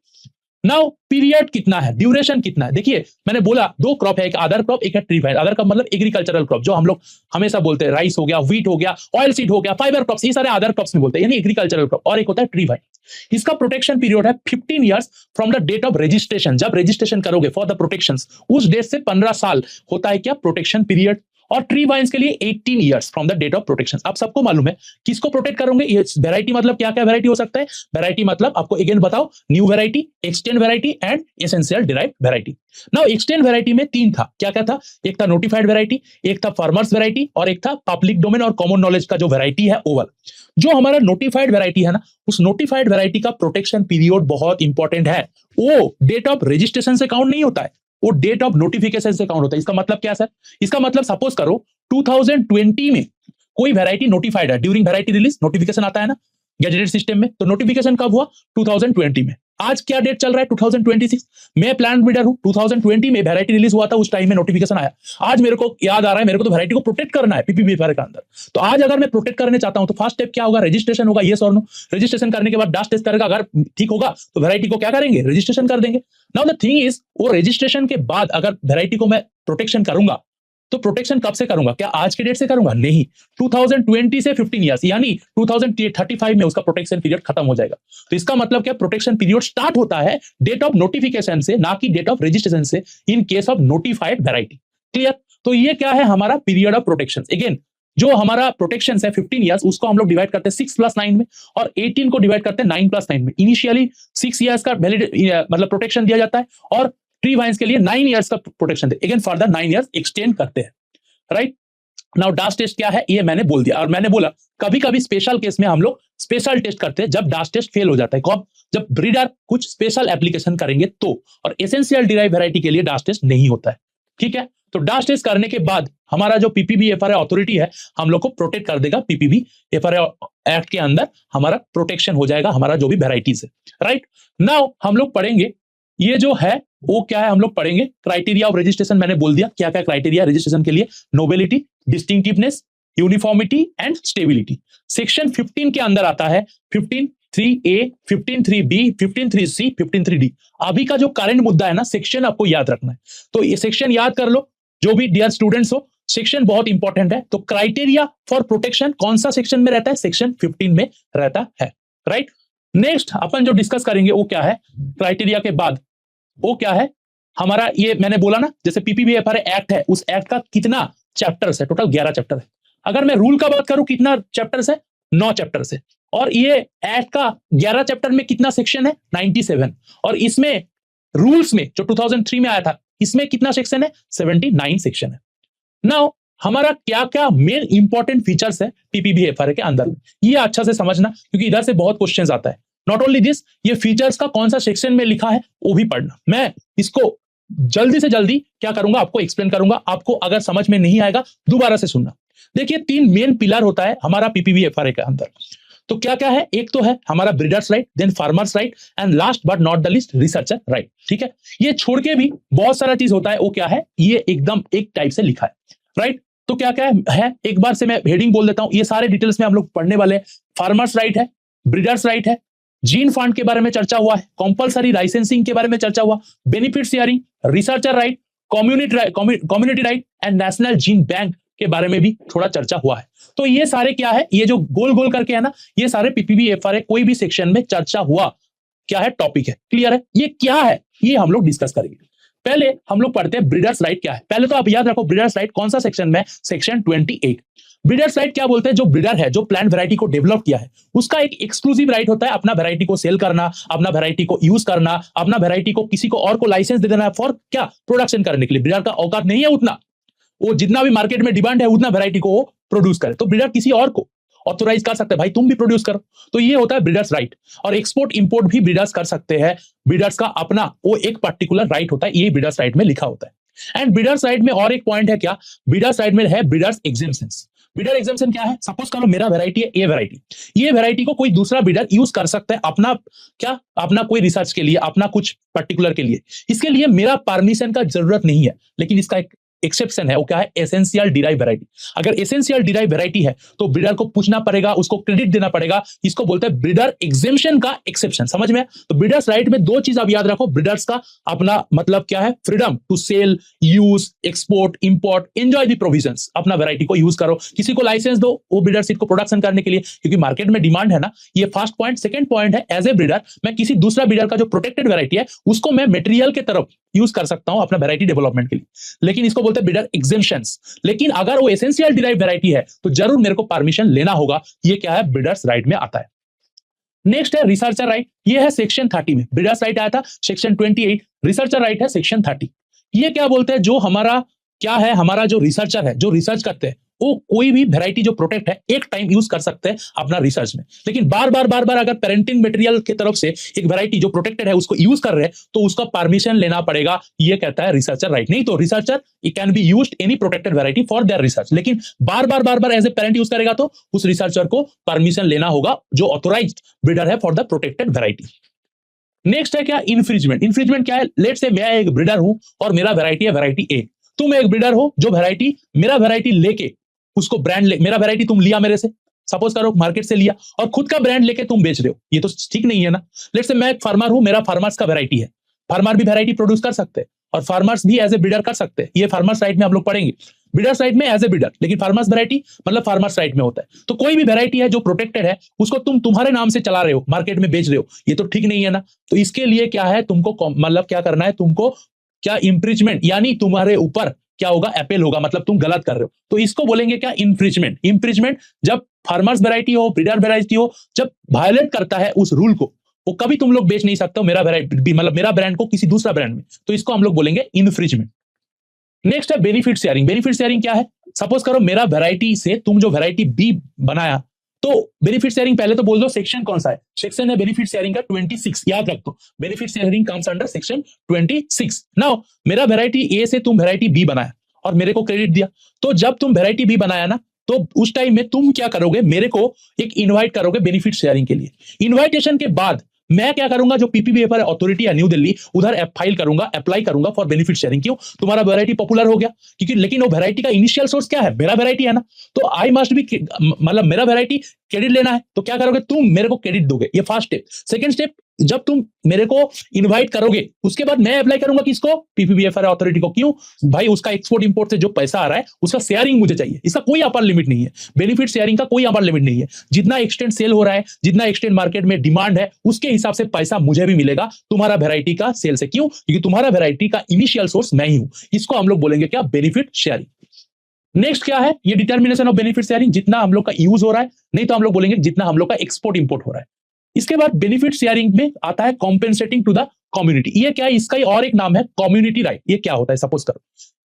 नाउ पीरियड कितना है, ड्यूरेशन कितना है? देखिए, मैंने बोला 2 क्रॉप है, एक अदर क्रॉप, एक है ट्री वाइन। अदर क्रॉप मतलब एग्रीकल्चरल क्रॉप, जो हम लोग हमेशा बोलते हैं, राइस हो गया, व्हीट हो गया, ऑयल सीड हो गया, फाइबर क्रॉप्स, ये सारे अदर क्रॉप्स में बोलते हैं, यानी एग्रीकल्चरल क्रॉप। और एक होता है ट्री वाइन। इसका प्रोटेक्शन पीरियड है 15 years from the date of registration. जब रजिस्ट्रेशन करोगे फॉर द प्रोटेक्शन, उस डेट से 15 साल होता है क्या? Protection period. और ट्री वाइन्स के लिए 18 years from the date of protection. आप सबको मालूम है किसको प्रोटेक्ट करोगे? ये वैरायटी मतलब क्या क्या वैरायटी हो सकता है? वैरायटी मतलब आपको अगेन बताओ, new variety, extend variety and essential derive variety. Now extend variety में 3 था, क्या क्या था? एक था नोटिफाइड वैरायटी, एक था फार्मर्स वैरायटी, और एक था पब्लिक डोमेन और कॉमन नॉलेज का जो वैरायटी है ओवल। जो हमारा नोटिफाइड वैरायटी है ना, उस नोटिफाइड वैरायटी का प्रोटेक्शन पीरियड बहुत इंपॉर्टेंट है। वो डेट ऑफ रजिस्ट्रेशन से काउंट नहीं होता है, वो डेट ऑफ नोटिफिकेशन से काउंट होता है। इसका मतलब क्या सर? इसका मतलब सपोज करो 2020 में कोई वैरायटी नोटिफाइड है, ड्यूरिंग वैरायटी रिलीज नोटिफिकेशन आता है ना गैजेटेड सिस्टम में, तो नोटिफिकेशन कब हुआ? 2020 में। आज क्या डेट चल रहा है? 2026। मैं प्लांट ब्रीडर हूं, 2020 में वैरायटी रिलीज हुआ था, उस टाइम में नोटिफिकेशन आया। आज मेरे को याद आ रहा है, मेरे को तो वैरायटी को प्रोटेक्ट करना है पीपीबीएफआर के अंदर। तो आज अगर मैं प्रोटेक्ट करने चाहता हूं तो फर्स्ट स्टेप क्या होगा? रजिस्ट्रेशन होगा, यस और नो। रजिस्ट्रेशन करने के बाद डास्ट टेस्ट करेगा, अगर ठीक होगा तो वैरायटी को क्या करेंगे? रजिस्ट्रेशन कर देंगे। नाउ द थिंग इज, वो रजिस्ट्रेशन के बाद अगर वैरायटी को मैं प्रोटेक्शन करूंगा, तो प्रोटेक्शन कब से करूंगा? क्या आज के डेट से करूंगा? नहीं, 2020 से 15 ईयर्स, यानी 2035 में उसका प्रोटेक्शन पीरियड खत्म हो जाएगा। तो इसका मतलब क्या? प्रोटेक्शन पीरियड स्टार्ट होता है डेट ऑफ नोटिफिकेशन से, ना कि डेट ऑफ रजिस्ट्रेशन से, in case of notified variety. Clear? तो ये क्या है? हमारा पीरियड ऑफ प्रोटेक्शन। अगेन जो हमारा प्रोटेक्शन है 15 ईयर्स, उसको हम लोग डिवाइड करते हैं 6+9 में, और 18 को डिवाइड करते हैं 9+9 में। इनिशियली 6 ईयर्स का मतलब प्रोटेक्शन दिया जाता है, और ट्री वाइन्स के लिए 9 ईयर्स का प्रोटेक्शन दे, अगेन फर्दर 9 ईयर्स एक्सटेंड करते हैं, राइट। नाउ डास्ट टेस्ट क्या है ये मैंने बोल दिया, और मैंने बोला कभी कभी स्पेशल केस में हम लोग स्पेशल टेस्ट करते हैं जब डास्ट टेस्ट फेल हो जाता है, कब, जब ब्रीडर कुछ स्पेशल एप्लीकेशन करेंगे तो, और एसेंशियल डिराइव वैरायटी के लिए डास्ट टेस्ट नहीं होता है, ठीक है। तो डास्ट टेस्ट करने के बाद हमारा जो पीपीबी एफआरए अथॉरिटी है हम लोग को प्रोटेक्ट कर देगा, पीपीबी एफआरए एक्ट के अंदर हमारा प्रोटेक्शन हो जाएगा हमारा जो भी वेराइटीज है, राइट। नाउ हम लोग पढ़ेंगे ये जो है वो क्या है, हम लोग पढ़ेंगे क्राइटेरिया ऑफ रजिस्ट्रेशन। मैंने बोल दिया क्या क्या क्राइटेरिया रजिस्ट्रेशन के लिए, nobility, distinctiveness, uniformity and stability. Section 15 के अंदर आता है 15(3)A, 15(3)B, 15(3)C, 15(3)D। अभी का जो करंट मुद्दा है ना, सेक्शन आपको याद रखना है, तो ये सेक्शन याद कर लो जो भी डियर स्टूडेंट्स हो, सेक्शन बहुत इंपॉर्टेंट है। तो क्राइटेरिया फॉर प्रोटेक्शन कौन सा सेक्शन में रहता है, सेक्शन 15 में रहता है, राइट। नेक्स्ट अपन जो डिस्कस करेंगे वो क्या है, क्राइटेरिया के बाद वो क्या है हमारा, ये मैंने बोला ना जैसे पीपीबी एफआरए एक्ट है, उस एक्ट का कितना चैप्टर्स है, टोटल 11 चैप्टर है। अगर मैं रूल का बात करूं कितना चैप्टर्स है, 9 चैप्टर्स है, और ये एक्ट का 11 चैप्टर में कितना सेक्शन है, 97, और इसमें रूल्स में जो 2003 में आया था इसमें कितना सेक्शन है, 79 सेक्शन है। नाउ हमारा क्या क्या मेन इंपॉर्टेंट फीचर्स है पीपीबी एफआरए के अंदर में, ये अच्छा से समझना क्योंकि इधर से बहुत क्वेश्चंस आता है। नॉट ओनली दिस, ये फीचर्स का कौन सा सेक्शन में लिखा है वो भी पढ़ना। मैं इसको जल्दी से जल्दी क्या करूंगा आपको एक्सप्लेन करूंगा, आपको अगर समझ में नहीं आएगा दोबारा से सुनना। देखिए 3 मेन पिलर होता है हमारा पीपीबी एफआरए के अंदर, तो क्या क्या है, एक तो है हमारा breeders right, then farmers right, and last but not the least researcher right, ठीक है। ये छोड़ के भी बहुत सारा चीज होता है, वो क्या है, ये एकदम एक टाइप से लिखा है, राइट। तो क्या क्या है एक बार से मैं हेडिंग बोल देता हूं, ये सारे डिटेल्स में हम लोग पढ़ने वाले हैं। फार्मर्स राइट है, ब्रीडर्स राइट है, जीन फंड के बारे में चर्चा हुआ है, कंपलसरी लाइसेंसिंग के बारे में चर्चा हुआ, benefit sharing, researcher right, community right and national gene bank के बारे में भी थोड़ा चर्चा हुआ है। तो ये सारे क्या है, ये जो गोल गोल करके है ना, ये सारे पीपीबी एफआरए कोई भी सेक्शन में चर्चा हुआ क्या है, टॉपिक है, क्लियर है। ये क्या है ये हम लोग डिस्कस करेंगे। पहले हम लोग पढ़ते हैं ब्रीडर्स राइट क्या है। पहले तो आप याद रखो ब्रीडर्स राइट कौन सा सेक्शन में, सेक्शन 28। ब्रीडर्स राइट क्या बोलते हैं, जो ब्रीडर है जो प्लांट वैरायटी को डेवलप किया है उसका एक एक्सक्लूसिव राइट होता है अपना वैरायटी को सेल करना, अपना वैरायटी को यूज करना, अपना वैरायटी को किसी को और को लाइसेंस दे देना फॉर क्या, प्रोडक्शन करने के लिए। ब्रीडर का औकात नहीं है उतना, वो जितना भी मार्केट में डिमांड है उतना वैरायटी को वो प्रोड्यूस करे, तो ब्रीडर किसी और को ऑथोराइज कर सकते हैं, भाई तुम भी प्रोड्यूस करो। तो ये होता है ब्रीडर्स राइट। और एक्सपोर्ट इंपोर्ट भी ब्रीडर्स कर सकते हैं, ब्रीडर्स का अपना वो एक पर्टिकुलर राइट होता है, ये ब्रीडर्स राइट में लिखा होता है। एंड ब्रीडर्स राइट में और एक पॉइंट है क्या, ब्रीडर्स राइट में है ब्रीडर्स एग्जेम्पशंस। ब्रीडर एग्जेम्पशन क्या है, सपोज करो मेरा वैरायटी है ए वैरायटी, ये वैरायटी को कोई दूसरा ब्रीडर यूज कर सकता है अपना क्या, अपना कोई रिसर्च के लिए, अपना कुछ पर्टिकुलर के लिए, इसके लिए मेरा परमिशन का जरूरत नहीं है। लेकिन इसका एक एक्सेप्शन है, वो क्या है, एसेंशियल डिराइव वैरायटी। अगर एसेंशियल डिराइव वैरायटी है तो ब्रीडर को पूछना पड़ेगा, उसको क्रेडिट देना पड़ेगा, इसको बोलते हैं ब्रीडर एग्जेम्पशन का एक्सेप्शन, समझ में। तो ब्रीडर्स राइट में 2 चीज आप याद रखो, ब्रीडर्स का अपना मतलब क्या है, freedom to sell, use, export, import, enjoy the provisions, अपना वैरायटी को यूज करो, किसी को लाइसेंस दो वो ब्रीडर सीड को प्रोडक्शन करने के लिए, क्योंकि मार्केट में डिमांड है ना, ये फर्स्ट पॉइंट। सेकंड पॉइंट है, एज ए ब्रीडर मैं किसी दूसरा ब्रीडर का जो प्रोटेक्टेड वैरायटी है उसको मैं मटेरियल के तरफ यूज कर सकता हूं अपना वैरायटी डेवलपमेंट के लिए, लेकिन इसको बोलते हैं ब्रीडर एग्जेम्पशंस। लेकिन अगर वो एसेंशियल डिराइव वैरायटी है तो जरूर मेरे को परमिशन लेना होगा, ये क्या है, ब्रीडर्स राइट में आता है। नेक्स्ट है रिसर्चर राइट, ये है सेक्शन 30 में। ब्रीडर्स राइट आया था सेक्शन 28, रिसर्चर राइट है सेक्शन 30। ये क्या बोलते हैं, जो हमारा क्या है, हमारा जो रिसर्चर है जो रिसर्च करते हैं वो कोई भी वैरायटी जो प्रोटेक्ट है एक टाइम यूज कर सकते हैं अपना रिसर्च में, लेकिन बार बार अगर पेरेंटिंग मटेरियल की तरफ से एक वैरायटी जो प्रोटेक्टेड है उसको यूज कर रहे हैं तो उसका परमिशन लेना पड़ेगा, ये कहता है रिसर्चर राइट। नहीं तो researcher it can be used any protected variety for their research, लेकिन बार एज ए पेरेंट यूज करेगा तो उस रिसर्चर को परमिशन लेना होगा जो ऑथोराइज्ड ब्रीडर है for the protected variety. Next है क्या, इन्फ्रिंजमेंट। इन्फ्रिंजमेंट क्या है, लेट से मैं एक ब्रीडर हूं और मेरा वैरायटी है वैरायटी ए, तुम एक ब्रीडर हो जो वैरायटी मेरा वैरायटी लेके उसको ब्रांड मेरा वैरायटी तुम लिया मेरे से, सपोज करो मार्केट से लिया और खुद का ब्रांड लेके तुम बेच रहे हो, ये तो ठीक नहीं है ना। लेट्स से मैं एक फार्मर हूं, मेरा फार्मर्स का वैरायटी है, फार्मर भी वैरायटी प्रोड्यूस कर सकते हैं और फार्मर्स भी एज ए ब्रीडर कर सकते हैं, ये फार्मर्स राइट में हम लोग पढ़ेंगे। ब्रीडर्स राइट में एज ए ब्रीडर, लेकिन फार्मर्स वैरायटी मतलब फार्मर्स राइट में होता है। तो कोई भी वैरायटी है जो प्रोटेक्टेड है उसको तुम तुम्हारे नाम से चला रहे हो, मार्केट में बेच रहे हो, ये तो ठीक नहीं है ना। तो इसके लिए क्या है, तुमको मतलब क्या करना है, तुमको क्या इंप्रिंजमेंट यानी तुम्हारे ऊपर क्या होगा, अपील होगा, मतलब तुम गलत कर रहे हो। तो इसको बोलेंगे क्या, इंफ्रिजमेंट। इंफ्रिजमेंट जब फार्मर्स वैरायटी हो, ब्रीडर वैरायटी हो, जब वायलेट करता है उस रूल को, वो कभी तुम लोग बेच नहीं सकते हो मेरा वैरायटी, मतलब मेरा ब्रांड को किसी दूसरा ब्रांड में, तो इसको हम लोग बोलेंगे इंफ्रिजमेंट। नेक्स्ट है बेनिफिट शेयरिंग। बेनिफिट शेयरिंग क्या है, सपोज करो मेरा वैरायटी से तुम जो वैरायटी बी बनाया, तो बेनिफिट शेयरिंग पहले तो बोल दो सेक्शन कौन सा है, सेक्शन है बेनिफिट शेयरिंग का 26, याद रख दो, benefit sharing comes under section 26। Now मेरा वैरायटी ए से तुम वैरायटी बी बनाया और मेरे को क्रेडिट दिया, तो जब तुम वैरायटी बी बनाया ना, तो उस टाइम में तुम क्या करोगे, मेरे को एक इनवाइट करोगे बेनिफिट शेयरिंग के लिए। इनवाइटेशन के बाद मैं क्या करूंगा, जो पीपीबीएफआर अथॉरिटी है न्यू दिल्ली, उधर फाइल करूंगा, अप्लाई करूंगा फॉर बेनिफिट शेयरिंग। क्यों, तुम्हारा वैरायटी पॉपुलर हो गया, क्योंकि लेकिन वो वैरायटी का इनिशियल सोर्स क्या है, मेरा वैरायटी है ना, तो आई मस्ट बी, मतलब मेरा वैरायटी क्रेडिट लेना है, तो क्या करोगे तुम, मेरे को क्रेडिट दोगे, ये फर्स्ट स्टेप। सेकंड स्टेप, जब तुम मेरे को इनवाइट करोगे, उसके बाद मैं अप्लाई करूंगा किसको, पीपीबीएफआर अथॉरिटी को। क्यों भाई, उसका एक्सपोर्ट इंपोर्ट से जो पैसा आ रहा है उसका शेयरिंग मुझे चाहिए, इसका कोई अपर लिमिट नहीं है, बेनिफिट शेयरिंग का कोई अपर लिमिट नहीं है। जितना एक्सटेंड सेल हो रहा है, जितना एक्सटेंड मार्केट में डिमांड है, उसके हिसाब से पैसा मुझे भी मिलेगा तुम्हारा वैरायटी का सेल से। क्यों, क्योंकि तुम्हारा वैरायटी का इनिशियल सोर्स मैं ही हूं। इसको हम लोग बोलेंगे क्या, बेनिफिट शेयरिंग। नेक्स्ट क्या है, ये डिटर्मिनेशन ऑफ बेनिफिट शेयरिंग, जितना हम लोग का यूज हो रहा है, नहीं तो हम लोग बोलेंगे जितना हम लोग का एक्सपोर्ट इंपोर्ट हो रहा है। इसके बाद बेनिफिट शेयरिंग में आता है कॉम्पेंसेटिंग टू द कम्युनिटी। ये क्या है, इसका ही और एक नाम है कम्युनिटी राइट। ये क्या होता है, सपोज करो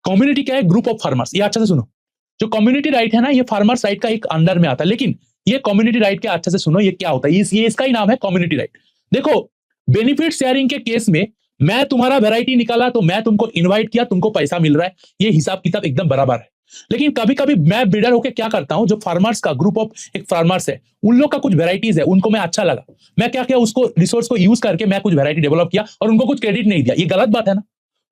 कम्युनिटी क्या है, ग्रुप ऑफ फार्मर्स। ये अच्छा से सुनो, जो कम्युनिटी राइट है ना, ये फार्मर्स राइट का एक अंडर में आता है, लेकिन ये कम्युनिटी राइट के अच्छे से सुनो, ये क्या होता है, ये इसका ही नाम है कम्युनिटी राइट। देखो, बेनिफिट शेयरिंग के केस में मैं तुम्हारा वैरायटी निकाला, तो मैं तुमको इनवाइट किया, तुमको पैसा मिल रहा है, ये हिसाब किताब एकदम बराबर है। लेकिन कभी कभी मैं ब्रीडर होकर क्या करता हूं, जो फार्मर्स का ग्रुप ऑफ एक फार्मर्स है, उन लोग का कुछ वेराइटीज है, उनको मैं अच्छा लगा, मैं क्या किया, उसको रिसोर्स को यूज करके मैं कुछ वेराइटी डेवलप किया और उनको कुछ क्रेडिट नहीं दिया। ये गलत बात है ना।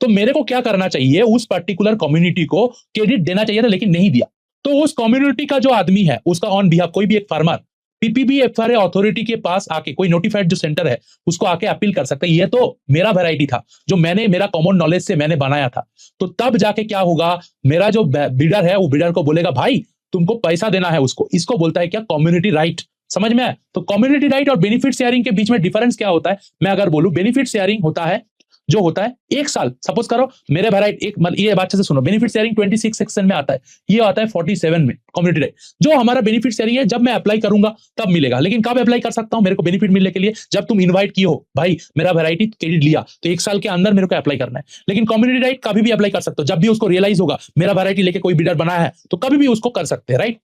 तो मेरे को क्या करना चाहिए, उस पर्टिकुलर कम्युनिटी को क्रेडिट देना चाहिए था, लेकिन नहीं दिया। तो उस कम्युनिटी का जो आदमी है, उसका ऑन बिहाफ कोई भी एक फार्मर पीपीबीएफआर अथॉरिटी के पास आके, कोई नोटिफाइड जो सेंटर है उसको आके अपील कर सकता है, ये तो मेरा वैरायटी था, जो मैंने मेरा कॉमन नॉलेज से मैंने बनाया था। तो तब जाके क्या होगा, मेरा जो ब्रीडर है वो ब्रीडर को बोलेगा भाई तुमको पैसा देना है उसको। इसको बोलता है क्या, कम्युनिटी राइट। समझ में आया। तो कम्युनिटी राइट और बेनिफिट शेयरिंग के बीच में डिफरेंस क्या होता है, मैं अगर बोलूं, बेनिफिट शेयरिंग होता है जो होता है एक साल, सपोज करो मेरे वैरायटी एक, ये बात से सुनो, बेनिफिट शेयरिंग 26 सेक्शन में आता है, ये आता है 47 में कम्युनिटी राइट। जो हमारा बेनिफिट शेयरिंग है, जब मैं अप्लाई करूंगा तब मिलेगा, लेकिन कब अप्लाई कर सकता हूं मेरे को बेनिफिट मिलने के लिए, जब तुम इनवाइट किए हो, भाई मेरा वैरायटी क्रेडिट लिया, तो एक साल के अंदर मेरे को अप्लाई करना है। लेकिन कम्युनिटी राइट कभी भी अप्लाई कर सकते हो, जब भी उसको रियलाइज होगा मेरा वैरायटी लेके कोई बिल्डर बनाया है, तो कभी भी उसको कर सकते हैं, राइट।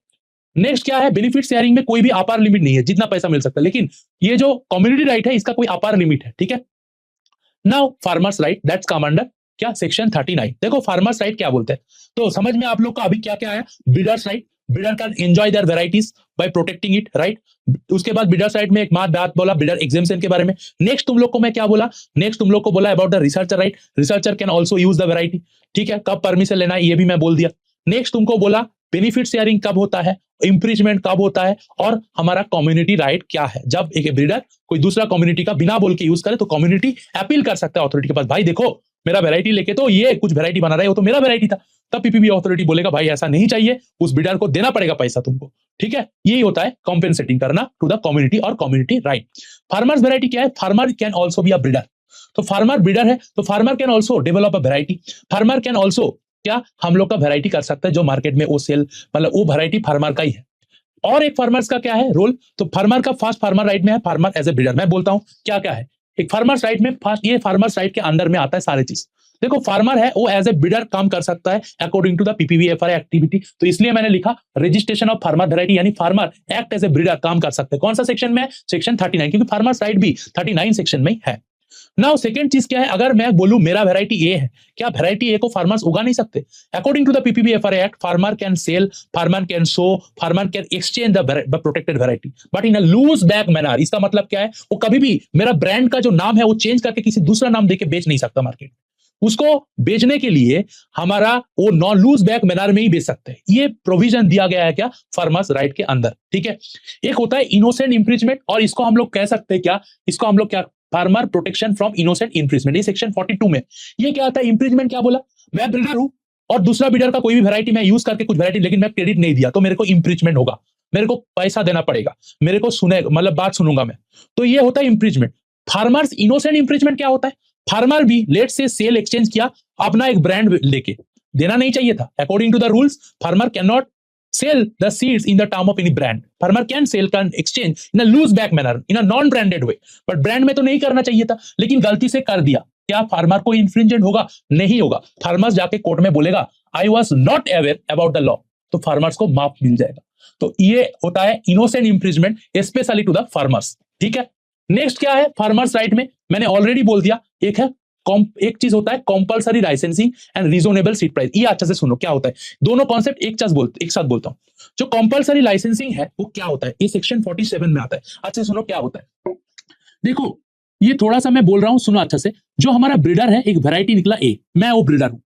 नेक्स्ट क्या है, बेनिफिट शेयरिंग में कोई भी अपार लिमिट नहीं है, जितना पैसा मिल सकता है, लेकिन ये जो कम्युनिटी राइट है इसका कोई अपार लिमिट है, ठीक है। Now farmers right that's come under क्या, सेक्शन 39। देखो फार्मर्स राइट क्या बोलते हैं, तो समझ में आप लोग का अभी क्या क्या है, breeders right, breeder can enjoy their varieties by protecting it, right. उसके बाद ब्रीडर्स राइट में एक बात बोला ब्रीडर एग्जेम्पशन के बारे में। नेक्स्ट तुम लोग को मैं क्या बोला, नेक्स्ट तुम लोग को बोला about the researcher right, researcher can also use the variety, ठीक है, कब परमिशन लेना है ये भी मैं बोल दिया। नेक्स्ट तुमको बोला बेनिफिट शेयरिंग कब होता है, इंप्रीजमेंट कब होता है, और हमारा कम्युनिटी राइट क्या है, जब एक ब्रीडर कोई दूसरा कम्युनिटी का बिना बोल के यूज करे तो कम्युनिटी अपील कर सकता है अथॉरिटी के पास, भाई देखो मेरा वैरायटी लेके तो ये कुछ वैरायटी बना रहा है, वो तो मेरा वैरायटी था। तब पीपीबी अथॉरिटी बोलेगा भाई ऐसा नहीं चाहिए, उस ब्रीडर को देना पड़ेगा पैसा तुमको, ठीक है। यही होता है कॉम्पेंसेटिंग करना टू द कम्युनिटी और कम्युनिटी राइट। फार्मर्स वैरायटी क्या है, farmer can also be a breeder, तो फार्मर ब्रीडर है, तो farmer can also develop a variety, farmer can also क्या, हम लोग का वैरायटी कर सकता है जो मार्केट में वो सेल, मतलब वो वैरायटी फार्मर का ही है। और एक फार्मर्स का क्या है रोल, तो फार्मर का फर्स्ट फार्मर राइट में है फार्मर एज ए ब्रीडर। मैं बोलता हूं क्या क्या है, एक फार्मर्स राइट में फर्स्ट, ये फार्मर्स राइट के अंदर में आता है सारी चीज। देखो फार्मर है वो एज ए ब्रीडर काम कर सकता है according to the PPVFR activity, तो इसलिए मैंने लिखा रजिस्ट्रेशन ऑफ फार्मर वैरायटी, यानी farmer act as a breeder काम कर सकते हैं। कौन सा सेक्शन में है, सेक्शन 39, क्योंकि फार्मर्स राइट भी 39 सेक्शन में है। नाउ सेकंड चीज क्या है, अगर मैं बोलूं मेरा वैरायटी ए है, क्या वैरायटी ए को फार्मर्स उगा नहीं सकते? According to the PPBFR act, farmer can sell, farmer can sow, farmer can exchange the protected variety, but in a loose back manner. इसका मतलब क्या है, वो कभी भी मेरा ब्रांड का जो नाम है वो चेंज करके किसी दूसरा नाम देके बेच नहीं सकता मार्केट। उसको बेचने के लिए हमारा वो नॉन लूज बैक मैनर में ही बेच सकते हैं, ये प्रोविजन दिया गया है क्या, फार्मर्स राइट के अंदर, ठीक है। एक होता है इनोसेंट इंप्रीजमेंट, और इसको हम लोग कह सकते हैं क्या, इसको हम लोग क्या, फार्मर प्रोटेक्शन फ्रॉम इनोसेंट इंप्रीजमेंट, ये सेक्शन 42 में। ये क्या आता है, इंप्रीजमेंट क्या बोला, मैं ब्रीडर हूं और दूसरा ब्रीडर का कोई भी वैरायटी मैं यूज करके कुछ वैरायटी, लेकिन मैं क्रेडिट नहीं दिया, तो मेरे को इंप्रीजमेंट होगा, मेरे को पैसा देना पड़ेगा, मेरे को सुने, मतलब बात सुनूंगा मैं, तो ये होता है इंप्रीजमेंट। फार्मर्स इनोसेंट इंप्रीजमेंट क्या होता है, फार्मर भी लेट से सेल एक्सचेंज किया अपना एक ब्रांड लेके, देना नहीं चाहिए था। According to the rules farmer can not sell the seeds in the term of any brand. Farmer can sell, can exchange in a loose back manner, in a non-branded way. But brand में तो नहीं करना चाहिए था, लेकिन गलती से कर दिया। क्या फार्मर को इन्फ्रिंजेंट होगा? नहीं होगा। फार्मर्स जाके कोर्ट में बोलेगा I was not aware about the law, तो फार्मर्स को माफ मिल जाएगा। तो ये होता है innocent infringement specially to the farmers. ठीक है, नेक्स्ट क्या है फार्मर्स राइट में? मैंने ऑलरेडी बोल दिया। एक चीज होता है compulsory licensing and reasonable seed price. ये अच्छा से सुनो क्या होता है, दोनों कॉन्सेप्ट एक साथ बोलता हूं। जो कंपलसरी लाइसेंसिंग है वो क्या होता है, ये सेक्शन 47 में आता है। अच्छा सुनो क्या होता है। देखो ये थोड़ा सा मैं बोल रहा हूं, सुनो अच्छा से। जो हमारा ब्रीडर है, एक वैरायटी निकला ए, मैं वो ब्रीडर हूं।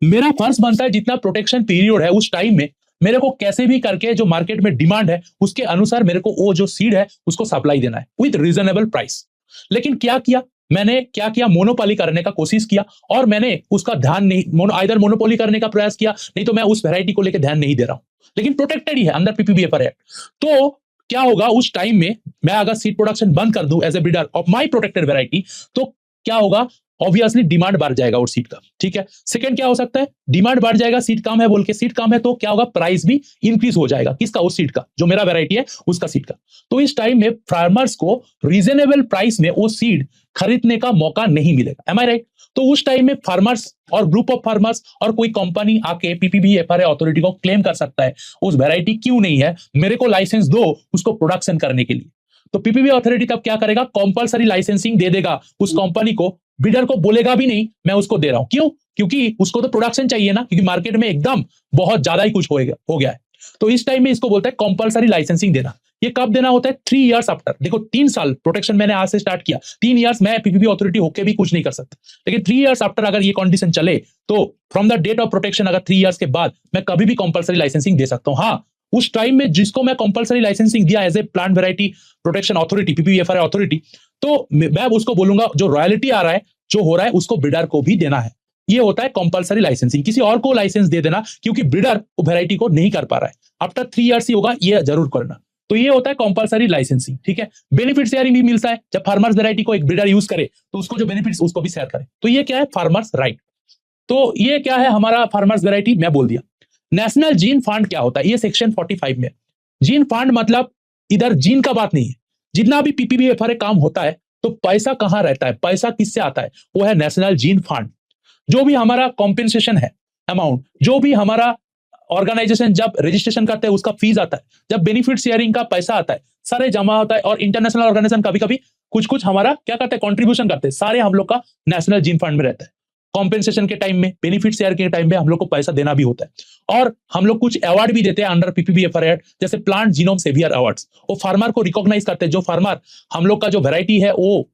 मेरा फर्ज बनता है जितना प्रोटेक्शन पीरियड है उस टाइम में मेरे को कैसे भी करके जो मार्केट में डिमांड है उसके अनुसार मेरे को वो जो सीड है उसको सप्लाई देना है विद रीजनेबल प्राइस। लेकिन क्या किया मैंने, क्या किया, मोनोपोली करने का कोशिश किया और मैंने उसका ध्यान नहीं, आइदर मोनोपोली करने का प्रयास किया, नहीं तो मैं उस वैरायटी को लेकर ध्यान नहीं दे रहा हूं, लेकिन प्रोटेक्टेड ही है अंदर पीपीबीएफआर एक्ट। तो क्या होगा उस टाइम में, मैं अगर सीड प्रोडक्शन बंद कर दूं as a breeder of my protected variety, तो क्या होगा, ऑब्वियसली डिमांड बढ़ जाएगा उस सीड का। ठीक है, सेकंड क्या हो सकता है, डिमांड बढ़ जाएगा, सीड कम है बोल के, सीड कम है तो क्या होगा, प्राइस भी इंक्रीज हो जाएगा। किसका? उस सीड का, जो मेरा वैरायटी है उसका सीड का। तो इस टाइम में फार्मर्स को रीजनेबल प्राइस में वो सीड खरीदने का मौका नहीं मिलेगा। एम आई राइट? तो उस टाइम में फार्मर्स और ग्रुप ऑफ फार्मर्स और कोई कंपनी आके पीपीबीएफआर अथॉरिटी को क्लेम कर सकता है उस वैरायटी क्यों नहीं है, मेरे को लाइसेंस दो उसको प्रोडक्शन करने के लिए। तो पीपीबी अथॉरिटी तब क्या करेगा, कंपलसरी लाइसेंसिंग दे देगा उस कंपनी को। बिडर को बोलेगा भी नहीं मैं उसको दे रहा हूं, क्यों? क्योंकि उसको तो प्रोडक्शन चाहिए ना, क्योंकि मार्केट में एकदम बहुत ज्यादा ही कुछ हो गया है। तो इस टाइम में इसको बोलता है कंपलसरी लाइसेंसिंग देना। ये कब देना होता है? 3 इयर्स आफ्टर। देखो 3 साल प्रोटेक्शन मैंने आज से स्टार्ट किया, 3 इयर्स मैं पीपीबी अथॉरिटी होके भी कुछ नहीं कर सकता, लेकिन 3 इयर्स आफ्टर अगर ये कंडीशन चले तो from the date of protection, अगर 3 इयर्स के बाद मैं कभी भी कंपलसरी लाइसेंसिंग दे सकता हूं। हाँ, उस टाइम में जिसको मैं कंपलसरी लाइसेंसिंग दिया as a plant variety protection authority, PPBFR authority, तो मैं उसको बोलूंगा जो रॉयल्टी आ रहा है, जो हो रहा है, उसको ब्रीडर को भी देना है। ये होता है कंपलसरी लाइसेंसिंग। किसी और को लाइसेंस दे देना क्योंकि ब्रीडर वो वैरायटी को नहीं कर पा रहा है, आफ्टर 3 इयर्स ही होगा, ये जरूर करना। तो ये होता है कंपलसरी लाइसेंसिंग। ठीक है, बेनिफिट शेयरिंग भी मिलता है, जब फार्मर्स वैरायटी को एक ब्रीडर यूज करे तो उसको जो बेनिफिट्स उसको भी शेयर करे। तो ये क्या है, फार्मर्स राइट। तो ये क्या है हमारा फार्मर्स वैरायटी, मैं बोल दिया। नेशनल जीन फंड क्या होता है, ये सेक्शन 45 में। जीन फंड मतलब इधर जीन का बात नहीं है, जितना भी पीपीबीएफआर काम होता है तो पैसा कहां रहता है, पैसा किससे आता है, वो है नेशनल जीन फंड। जो भी हमारा कॉम्पेंसेशन है अमाउंट, जो भी हमारा ऑर्गेनाइजेशन जब रजिस्ट्रेशन करते हैं उसका फीस आता है, जब बेनिफिट शेयरिंग का पैसा आता है, सारे जमा होता है। और इंटरनेशनल ऑर्गेनाइजेशन कभी कभी कुछ हमारा क्या करते हैं, कंट्रीब्यूशन करते हैं, सारे हम लोग का नेशनल जीन फंड में रहता है। कॉम्पेंसेशन के टाइम में, बेनिफिट शेयर के टाइम में हम लोग को पैसा देना भी होता है। और हम लोग कुछ अवार्ड भी देते हैं अंडर पीपीबीएफआर एक्ट, जैसे प्लांट जीनोम सेवियर अवार्ड्स। वो फार्मर को रिकॉग्नाइज करते हैं, जो फार्मर हम लोग का जो वैरायटी है वो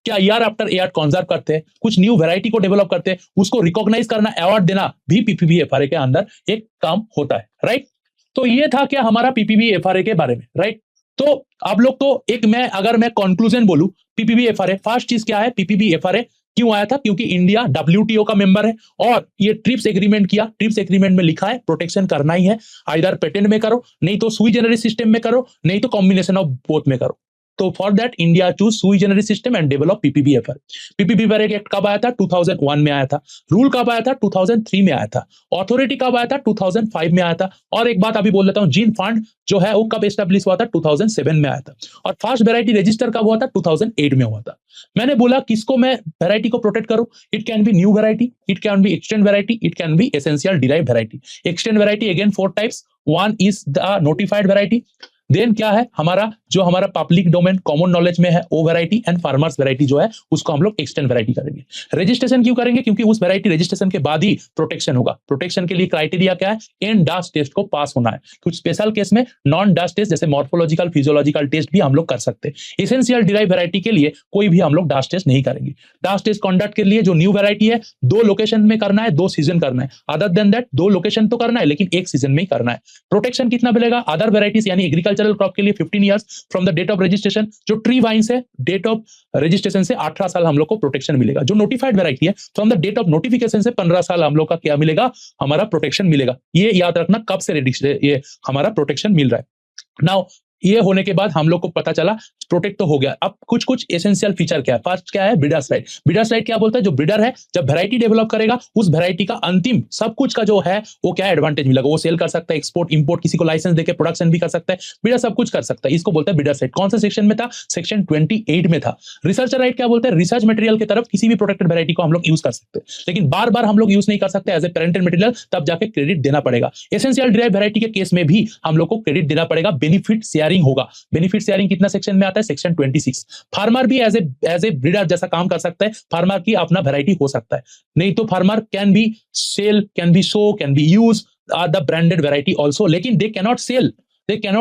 क्या ईयर आफ्टर ईयर कंजर्व करते हैं, कुछ न्यू वैरायटी को डेवलप करते हैं, उसको रिकॉग्नाइज करना, अवार्ड देना भी पीपीबीएफआर के अंदर एक काम होता है। राइट? तो ये था क्या हमारा पीपीबीएफआर के बारे में। राइट? तो आप लोग को एक अगर मैं कंक्लूजन बोलूं पीपीबीएफआर, फर्स्ट चीज क्या है, पीपीबीएफआर क्यों आया था, क्योंकि इंडिया डब्ल्यूटीओ का मेंबर है और ये ट्रिप्स एग्रीमेंट किया। ट्रिप्स एग्रीमेंट में लिखा है प्रोटेक्शन करना ही है, आइदर पेटेंट में करो, नहीं तो सुई जेनरिस सिस्टम में करो, नहीं तो कॉम्बिनेशन ऑफ बोथ में करो। तो for that India choose sui generis system and develop PPBFR. PPBFR act कब आया था? 2001 में आया था। रूल कब आया था? 2003 में आया था। अथॉरिटी कब आया था? 2005 में आया था। और एक बात अभी बोल देता हूं, जीन फंड जो है वो कब एस्टेब्लिश हुआ था? 2007 में आया था। और फर्स्ट वैरायटी रजिस्टर कब हुआ था? 2008 में हुआ था। मैंने बोला किसको मैं वैरायटी को प्रोटेक्ट करूं, it can be new variety, it can be extend variety, it can be essential derive variety. Extend variety again 4 types, one is the notified variety, then क्या है हमारा जो हमारा पब्लिक डोमेन कॉमन नॉलेज में है वो variety, and farmers variety जो है उसको हम लोग एक्सटेंड वैरायटी करेंगे। रजिस्ट्रेशन क्यों करेंगे? क्योंकि उस वैरायटी रजिस्ट्रेशन के बाद ही प्रोटेक्शन होगा। प्रोटेक्शन के लिए क्राइटेरिया क्या है? एन डास टेस्ट को पास होना है। कुछ स्पेशल केस में नॉन डास टेस्ट जैसे मॉर्फोलॉजिकल फिजियोलॉजिकल टेस्ट भी हम लोग कर सकते हैं। एसेंशियल डिराइव वैरायटी के लिए कोई भी हम लोग डास टेस्ट नहीं करेंगे। डास टेस्ट कंडक्ट के लिए जो न्यू वैरायटी है 2 लोकेशन में करना है, 2 सीजन करना है। अदर देन दैट 2 लोकेशन तो करना है लेकिन 1 सीजन में ही करना है। प्रोटेक्शन कितना मिलेगा? अदर वैरायटीज यानी एग्रीकल्चरल क्रॉप के लिए 15 years from the date of registration. जो ट्री वाइन्स है डेट ऑफ रजिस्ट्रेशन से 18 साल हम लोग को प्रोटेक्शन मिलेगा। जो नोटिफाइड वैरायटी है from the date of notification से 15 साल हम लोग का क्या मिलेगा? हमारा प्रोटेक्शन मिलेगा। ये याद रखना कब से ये हमारा प्रोटेक्शन मिल रहा है। नाउ ये होने के बाद हम लोग को पता चला प्रोटेक्ट तो हो गया। अब कुछ कुछ एसेंशियल फीचर क्या है। फर्स्ट क्या है, ब्रीडर्स राइट। ब्रीडर्स राइट क्या बोलता है, जो ब्रीडर है जब वैरायटी डेवलप करेगा उस वैरायटी का अंतिम सब कुछ का जो है वो क्या एडवांटेज मिलेगा, वो सेल कर सकता है, एक्सपोर्ट इंपोर्ट, किसी को लाइसेंस देके प्रोडक्शन भी कर सकता है, ब्रीडर सब कुछ कर सकता है। इसको बोलते हैं ब्रीडर्स राइट। कौन सा सेक्शन में था, सेक्शन 28 में था। रिसर्चर राइट क्या बोलते हैं, रिसर्च मटेरियल की तरफ किसी भी प्रोटेक्टेड वैरायटी को हम लोग यूज कर सकते हैं, लेकिन बार बार हम लोग यूज नहीं कर सकते एज ए पेरेंटल मटेरियल, तब जाके क्रेडिट देना पड़ेगा। एसेंशियल डिराइव वैरायटी के केस में भी हम लोग को क्रेडिट देना पड़ेगा, बेनिफिट शेयरिंग होगा। बेनिफिट शेयरिंग कितना सेक्शन में आता है, सेक्शन 26। फार्मर भी एज ए ब्रीडर जैसा काम कर सकता है, फार्मर की अपना वैरायटी हो सकता है, नहीं तो farmer can be sell, can be show, can be use the branded variety also, लेकिन they cannot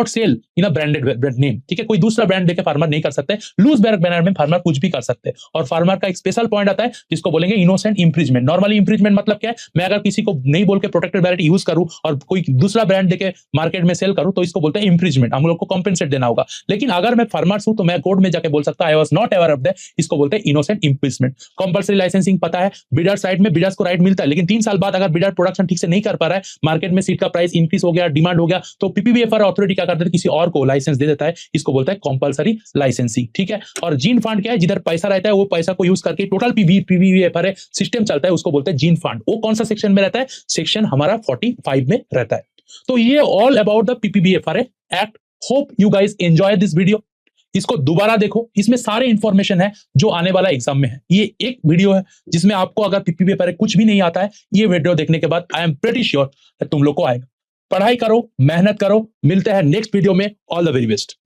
sell in a branded name. ठीक है, कोई दूसरा ब्रांड देके फार्मर नहीं कर सकते। लूज बैनर में फार्मर कुछ भी कर सकते हैं। और फार्मर का एक स्पेशल पॉइंट आता है जिसको बोलेंगे इनोसेंट इंफ्रिजमेंट। नॉर्मली इंफ्रिजमेंट मतलब क्या है, मैं अगर किसी को नहीं बोल के प्रोटेक्टेड वैरायटी यूज करूं और कोई दूसरा ब्रांड देके मार्केट में सेल करूं तो इसको बोलते हैं इंफ्रिजमेंट, हम लोग को कॉम्पेंसेट देना होगा। लेकिन अगर मैं फार्मर्स हूं तो मैं कोर्ट में जाके बोल सकता I was not aware of that, इसको बोलते हैं इनोसेंट इंफ्रिजमेंट। कंपल्सरी लाइसेंसिंग पता है, ब्रीडर साइड में ब्रीडर्स को राइट मिलता है, लेकिन 3 साल बाद अगर ब्रीडर प्रोडक्शन ठीक से नहीं कर पा रहा है, मार्केट में सीड का प्राइस इंक्रीज हो गया, डिमांड हो गया, तो पीपीवीएफआर अथॉरिटी क्या करता है, किसी और को लाइसेंस दे देता है। इसको बोलता है कंपल्सरी लाइसेंसिंग। ठीक है, और जीन फंड क्या है, जिधर पैसा रहता है वो पैसा को यूज करके टोटल पीवीवीएफआर सिस्टम चलता है, उसको बोलते हैं जीन फंड। वो कौन सा सेक्शन में रहता है, सेक्शन हमारा 45 में रहता है। तो ये all about the PPVFR act. Hope you guys enjoy this video. इसको दोबारा देखो, इसमें सारे इंफॉर्मेशन है जो आने वाला एग्जाम में है। ये एक वीडियो है जिसमें आपको अगर पीपीवीएफआर कुछ भी नहीं आता है, ये वीडियो देखने के बाद आई एम प्रीटी श्योर तुम लोग को आएगा। पढ़ाई करो, मेहनत करो, मिलते हैं नेक्स्ट वीडियो में। All the very best.